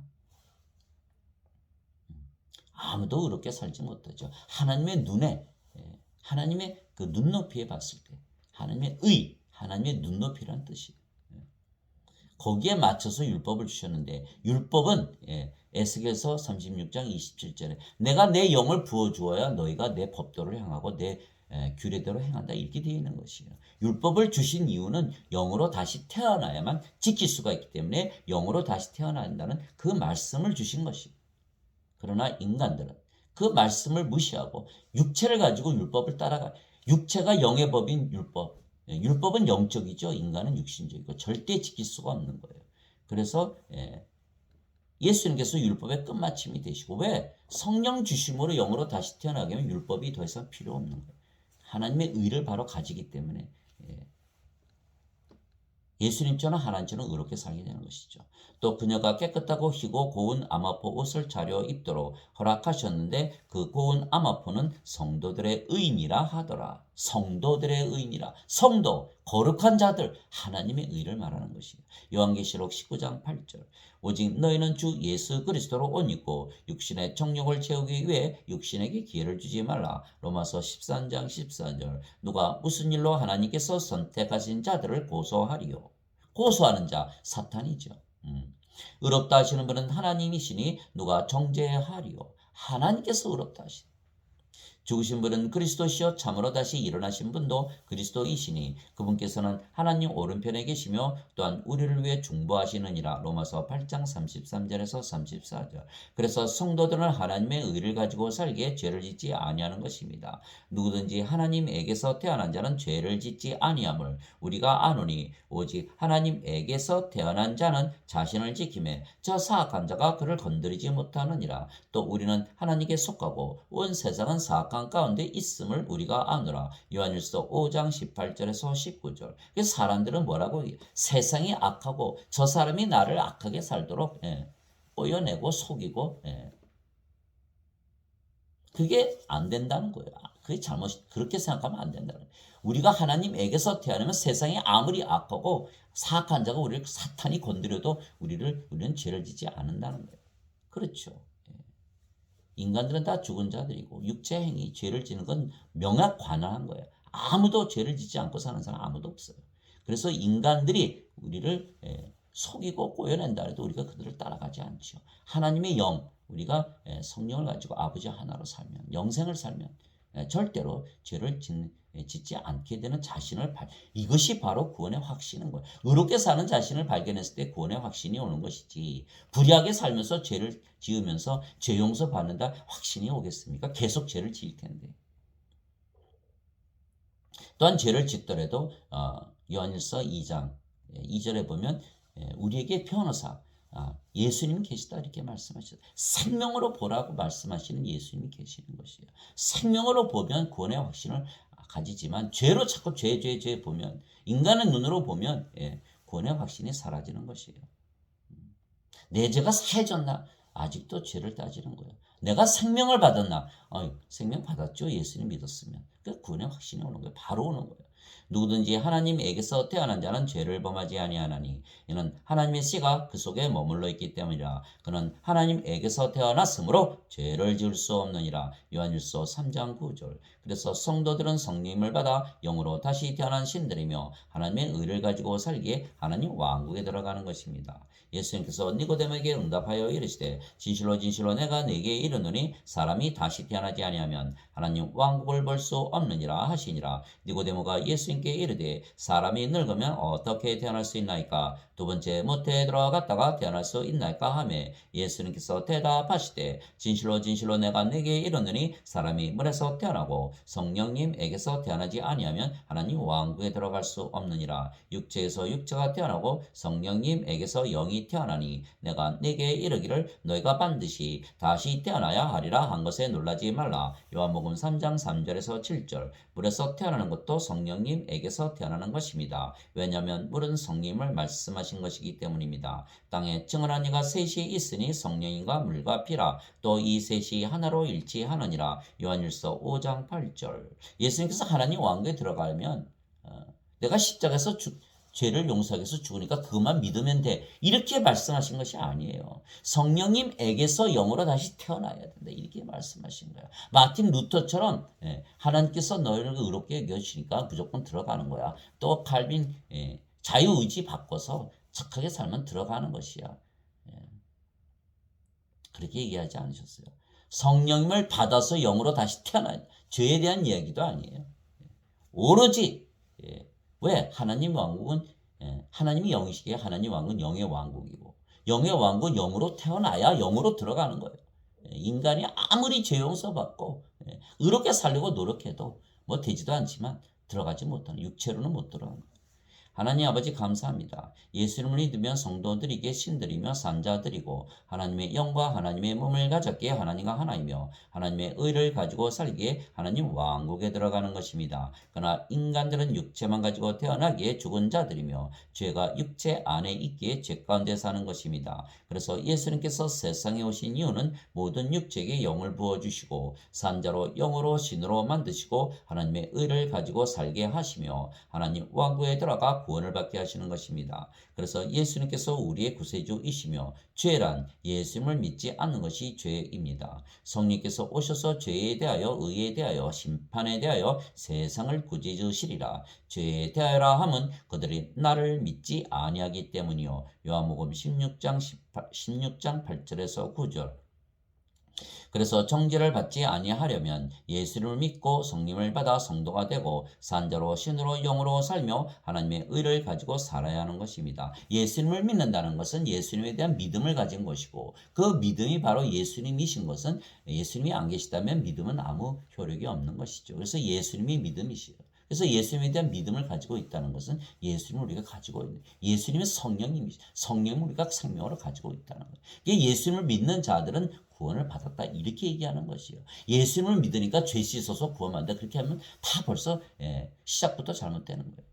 아무도 의롭게 살지 못하죠. 하나님의 눈에 하나님의 그 눈높이에 봤을 때 하나님의 의, 하나님의 눈높이란 뜻이에요. 거기에 맞춰서 율법을 주셨는데 율법은 에스겔서 36장 27절에 내가 내 영을 부어주어야 너희가 내 법도를 향하고 내 규례대로 행한다 이렇게 되어 있는 것이에요. 율법을 주신 이유는 영으로 다시 태어나야만 지킬 수가 있기 때문에 영으로 다시 태어난다는 그 말씀을 주신 것이에요. 그러나 인간들은 그 말씀을 무시하고 육체를 가지고 율법을 따라가. 육체가 영의 법인 율법. 율법은 영적이죠. 인간은 육신적이고 절대 지킬 수가 없는 거예요. 그래서 예수님께서 율법의 끝마침이 되시고, 왜? 성령 주심으로 영으로 다시 태어나게 하면 율법이 더 이상 필요 없는 거예요. 하나님의 의를 바로 가지기 때문에 예수님처럼 하나님처럼 의롭게 살게 되는 것이죠. 또 그녀가 깨끗하고 희고 고운 아마포 옷을 차려 입도록 허락하셨는데 그 고운 아마포는 성도들의 의니라 하더라. 성도들의 의니라. 성도, 거룩한 자들, 하나님의 의를 말하는 것이에요. 요한계시록 19장 8절. 오직 너희는 주 예수 그리스도로 옷 입고 육신의 정욕을 채우기 위해 육신에게 기회를 주지 말라. 로마서 13장 14절. 누가 무슨 일로 하나님께서 선택하신 자들을 고소하리요. 고소하는 자 사탄이죠. 의롭다 하시는 분은 하나님이시니 누가 정죄하리요. 하나님께서 의롭다 하시니. 죽으신 분은 그리스도시요 참으로 다시 일어나신 분도 그리스도이시니 그분께서는 하나님 오른편에 계시며 또한 우리를 위해 중보하시느니라. 로마서 8장 33절에서 34절. 그래서 성도들은 하나님의 의를 가지고 살기에 죄를 짓지 아니하는 것입니다. 누구든지 하나님에게서 태어난 자는 죄를 짓지 아니함을 우리가 아노니 오직 하나님에게서 태어난 자는 자신을 지키매 저 사악한 자가 그를 건드리지 못하느니라. 또 우리는 하나님께 속하고 온 세상은 사악한 가운데 있음을 우리가 아노라. 요한일서 5장 18절에서 19절. 그래서 사람들은 뭐라고 해요? 세상이 악하고 저 사람이 나를 악하게 살도록 꼬여내고 속이고 그게 안 된다는 거예요. 그게 잘못, 그렇게 생각하면 안 된다는 거예요. 우리가 하나님에게서 태어나면 세상이 아무리 악하고 사악한 자가 우리를 사탄이 건드려도 우리는 죄를 짓지 않는다는 거예요. 그렇죠. 인간들은 다 죽은 자들이고 육체 행위 죄를 지는 건 명확관한한 거예요. 아무도 죄를 짓지 않고 사는 사람 아무도 없어요. 그래서 인간들이 우리를 속이고 꼬여낸다 해도 우리가 그들을 따라가지 않죠. 하나님의 영, 우리가 성령을 가지고 아버지 하나로 살면, 영생을 살면 절대로 죄를 짓지 않게 되는 자신을 이것이 바로 구원의 확신인 거예요. 의롭게 사는 자신을 발견했을 때 구원의 확신이 오는 것이지, 불의하게 살면서 죄를 지으면서 죄 용서 받는다 확신이 오겠습니까? 계속 죄를 지을 텐데. 또한 죄를 짓더라도 요한일서 2장 2절에 보면 우리에게 변호사 예수님이 계시다 이렇게 말씀하셨어요. 생명으로 보라고 말씀하시는 예수님이 계시는 것이에요. 생명으로 보면 구원의 확신을 가지지만 죄로 자꾸 죄 보면, 인간의 눈으로 보면 구원의 확신이 사라지는 것이에요. 내 죄가 사해졌나? 아직도 죄를 따지는 거예요. 내가 생명을 받았나? 생명 받았죠. 예수님 믿었으면. 그 구원의 확신이 오는 거예요. 바로 오는 거예요. 누구든지 하나님에게서 태어난 자는 죄를 범하지 아니하나니 이는 하나님의 씨가 그 속에 머물러 있기 때문이라. 그는 하나님에게서 태어났으므로 죄를 지을 수 없느니라. 요한일서 3장 9절. 그래서 성도들은 성령을 받아 영으로 다시 태어난 신들이며 하나님의 의를 가지고 살기에 하나님 왕국에 들어가는 것입니다. 예수님께서 니고데모에게 응답하여 이르시되 진실로 진실로 내가 네게 이르노니 사람이 다시 태어나지 아니하면 하나님 왕국을 볼 수 없느니라 하시니라. 니고데모가 예수님께 이르되 사람이 늙으면 어떻게 태어날 수 있나이까? 두 번째 모태에 들어갔다가 태어날 수 있나이까 하매 예수님께서 대답하시되 진실로 진실로 내가 네게 이르노니 사람이 물에서 태어나고 성령님에게서 태어나지 아니하면 하나님 왕국에 들어갈 수 없느니라. 육체에서 육체가 태어나고 성령님에게서 영이 태어나니 내가 네게 이르기를 너희가 반드시 다시 태어나야 하리라 한 것에 놀라지 말라. 요한복음 3장 3절에서 7절. 물에서 태어나는 것도 성령님에게서 태어나는 것입니다. 왜냐하면 물은 성령님을 말씀하신 것이기 때문입니다. 땅에 증언한 이가 셋이 있으니 성령인과 물과 피라. 또 이 셋이 하나로 일치하느니라. 요한일서 5장 8절. 예수님께서 하나님 왕국에 들어가면 내가 십자가에서 죄를 용서하기 위해서 죽으니까 그것만 믿으면 돼. 이렇게 말씀하신 것이 아니에요. 성령님에게서 영으로 다시 태어나야 된다. 이렇게 말씀하신 거예요. 마틴 루터처럼 하나님께서 너희를 의롭게 여기시니까 무조건 들어가는 거야. 또 칼빈 자유의지 바꿔서 착하게 살면 들어가는 것이야. 그렇게 얘기하지 않으셨어요. 성령님을 받아서 영으로 다시 태어나야 돼. 죄에 대한 이야기도 아니에요. 오로지 왜 하나님 왕국은 하나님이 영이시기에 하나님 왕국은 영의 왕국이고 영의 왕국은 영으로 태어나야 영으로 들어가는 거예요. 인간이 아무리 죄 용서받고 의롭게 살려고 노력해도 뭐 되지도 않지만 들어가지 못하는 육체로는 못 들어가는 거예요. 하나님 아버지 감사합니다. 예수님을 믿으며 성도들에게 신들이며 산자들이고 하나님의 영과 하나님의 몸을 가졌기에 하나님과 하나이며 하나님의 의를 가지고 살기에 하나님 왕국에 들어가는 것입니다. 그러나 인간들은 육체만 가지고 태어나기에 죽은 자들이며 죄가 육체 안에 있기에 죄 가운데 사는 것입니다. 그래서 예수님께서 세상에 오신 이유는 모든 육체에게 영을 부어주시고 산자로 영으로 신으로 만드시고 하나님의 의를 가지고 살게 하시며 하나님 왕국에 들어가 구원을 받게 하시는 것입니다. 그래서 예수님께서 우리의 구세주이시며 죄란 예수님을 믿지 않는 것이 죄입니다. 성령께서 오셔서 죄에 대하여 의에 대하여 심판에 대하여 세상을 구제해 주시리라. 죄에 대하여라 함은 그들이 나를 믿지 아니하기 때문이요. 요한복음 16장 8절에서 9절. 그래서 정죄를 받지 아니하려면 예수를 믿고 성령을 받아 성도가 되고 산자로 신으로 영으로 살며 하나님의 의를 가지고 살아야 하는 것입니다. 예수님을 믿는다는 것은 예수님에 대한 믿음을 가진 것이고 그 믿음이 바로 예수님이신 것은 예수님이 안 계시다면 믿음은 아무 효력이 없는 것이죠. 그래서 예수님이 믿음이시요. 그래서 예수님에 대한 믿음을 가지고 있다는 것은 예수님을 우리가 가지고 있는 예수님은 성령을 우리가 생명으로 가지고 있다는 거예요. 예수님을 믿는 자들은 구원을 받았다 이렇게 얘기하는 것이요. 예수님을 믿으니까 죄 씻어서 구원받는다 그렇게 하면 다 벌써 시작부터 잘못되는 거예요.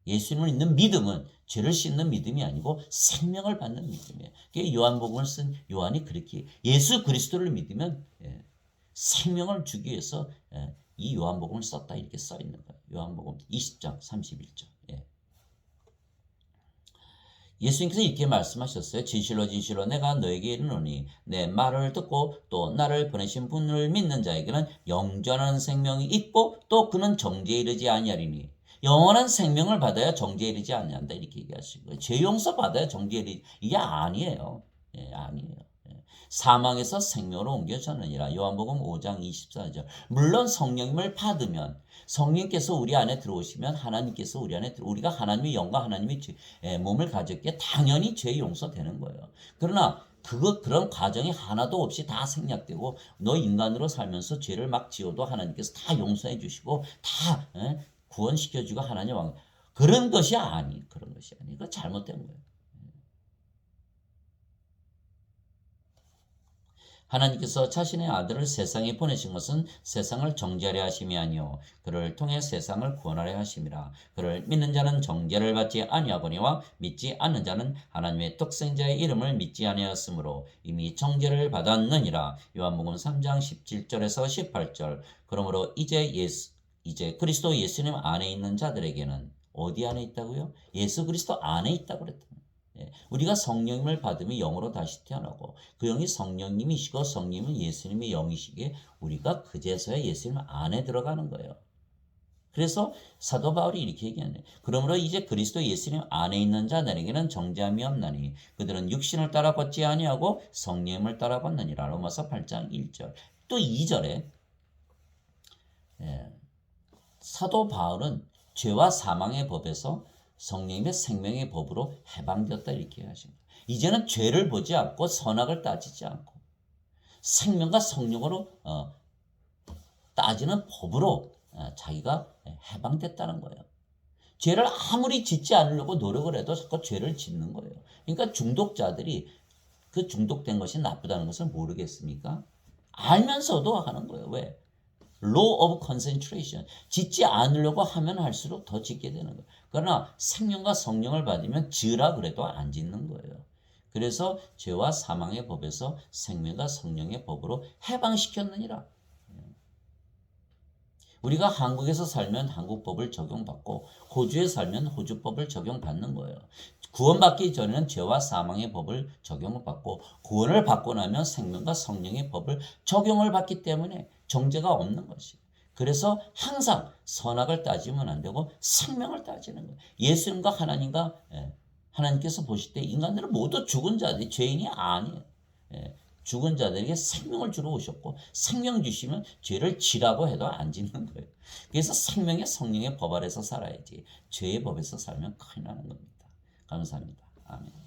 예수님을 믿는 믿음은 죄를 씻는 믿음이 아니고 생명을 받는 믿음이에요. 요한복음을 쓴 요한이 그렇게 예수 그리스도를 믿으면 생명을 주기 위해서 이 요한복음을 썼다 이렇게 써 있는 거예요. 요한복음 20장 31절. 예수님께서 이렇게 말씀하셨어요. 진실로 진실로 내가 너에게 이르노니 내 말을 듣고 또 나를 보내신 분을 믿는 자에게는 영원한 생명이 있고 또 그는 정죄에 이르지 아니하리니 영원한 생명을 받아야 정죄에 이르지 아니한다 이렇게 얘기하신 거예요. 죄 용서 받아야 정죄에 이르지 이게 아니에요. 아니에요. 사망에서 생명으로 옮겨졌느니라. 요한복음 5장 24절. 물론 성령님을 받으면 성령께서 우리 안에 들어오시면 하나님께서 우리 안에 우리가 하나님의 영과 하나님의 몸을 가졌기에 당연히 죄 용서되는 거예요. 그러나 그런 과정이 하나도 없이 다 생략되고 너 인간으로 살면서 죄를 막 지어도 하나님께서 다 용서해 주시고 다 구원시켜 주고 하나님 왕 그런 것이 아니. 그거 잘못된 거예요. 하나님께서 자신의 아들을 세상에 보내신 것은 세상을 정죄하려 하심이 아니요 그를 통해 세상을 구원하려 하심이라. 그를 믿는 자는 정죄를 받지 아니하거니와 믿지 않는 자는 하나님의 독생자의 이름을 믿지 아니하였으므로 이미 정죄를 받았느니라. 요한복음 3장 17절에서 18절. 그러므로 이제 그리스도 예수님 안에 있는 자들에게는 어디 안에 있다고요? 예수 그리스도 안에 있다고 그랬다. 우리가 성령님을 받으면 영으로 다시 태어나고 그 영이 성령님이시고 성령님은 예수님의 영이시기에 우리가 그제서야 예수님 안에 들어가는 거예요. 그래서 사도 바울이 이렇게 얘기하네. 그러므로 이제 그리스도 예수님 안에 있는 자들에게는 정죄함이 없나니 그들은 육신을 따라 걷지 아니하고 성령님을 따라 걷느니라. 로마서 8장 1절. 또 2절에 사도 바울은 죄와 사망의 법에서 성령님의 생명의 법으로 해방되었다 이렇게 하신 거예요. 이제는 죄를 보지 않고 선악을 따지지 않고 생명과 성령으로 따지는 법으로 자기가 해방됐다는 거예요. 죄를 아무리 짓지 않으려고 노력을 해도 자꾸 죄를 짓는 거예요. 그러니까 중독자들이 그 중독된 것이 나쁘다는 것을 모르겠습니까? 알면서도 하는 거예요. 왜? Law of concentration. 짓지 않으려고 하면 할수록 더 짓게 되는 거예요. 그러나 생명과 성령을 받으면 지으라 그래도 안 짓는 거예요. 그래서 죄와 사망의 법에서 생명과 성령의 법으로 해방시켰느니라. 우리가 한국에서 살면 한국법을 적용받고 호주에 살면 호주법을 적용받는 거예요. 구원받기 전에는 죄와 사망의 법을 적용을 받고 구원을 받고 나면 생명과 성령의 법을 적용을 받기 때문에 정죄가 없는 것이에요. 그래서 항상 선악을 따지면 안 되고 생명을 따지는 거예요. 예수님과 하나님께서 보실 때 인간들은 모두 죽은 자들이 죄인이 아니에요. 죽은 자들에게 생명을 주러 오셨고 생명 주시면 죄를 지라고 해도 안 짓는 거예요. 그래서 생명의 성령의 법 아래서 살아야지 죄의 법에서 살면 큰일 나는 겁니다. 감사합니다. 아멘.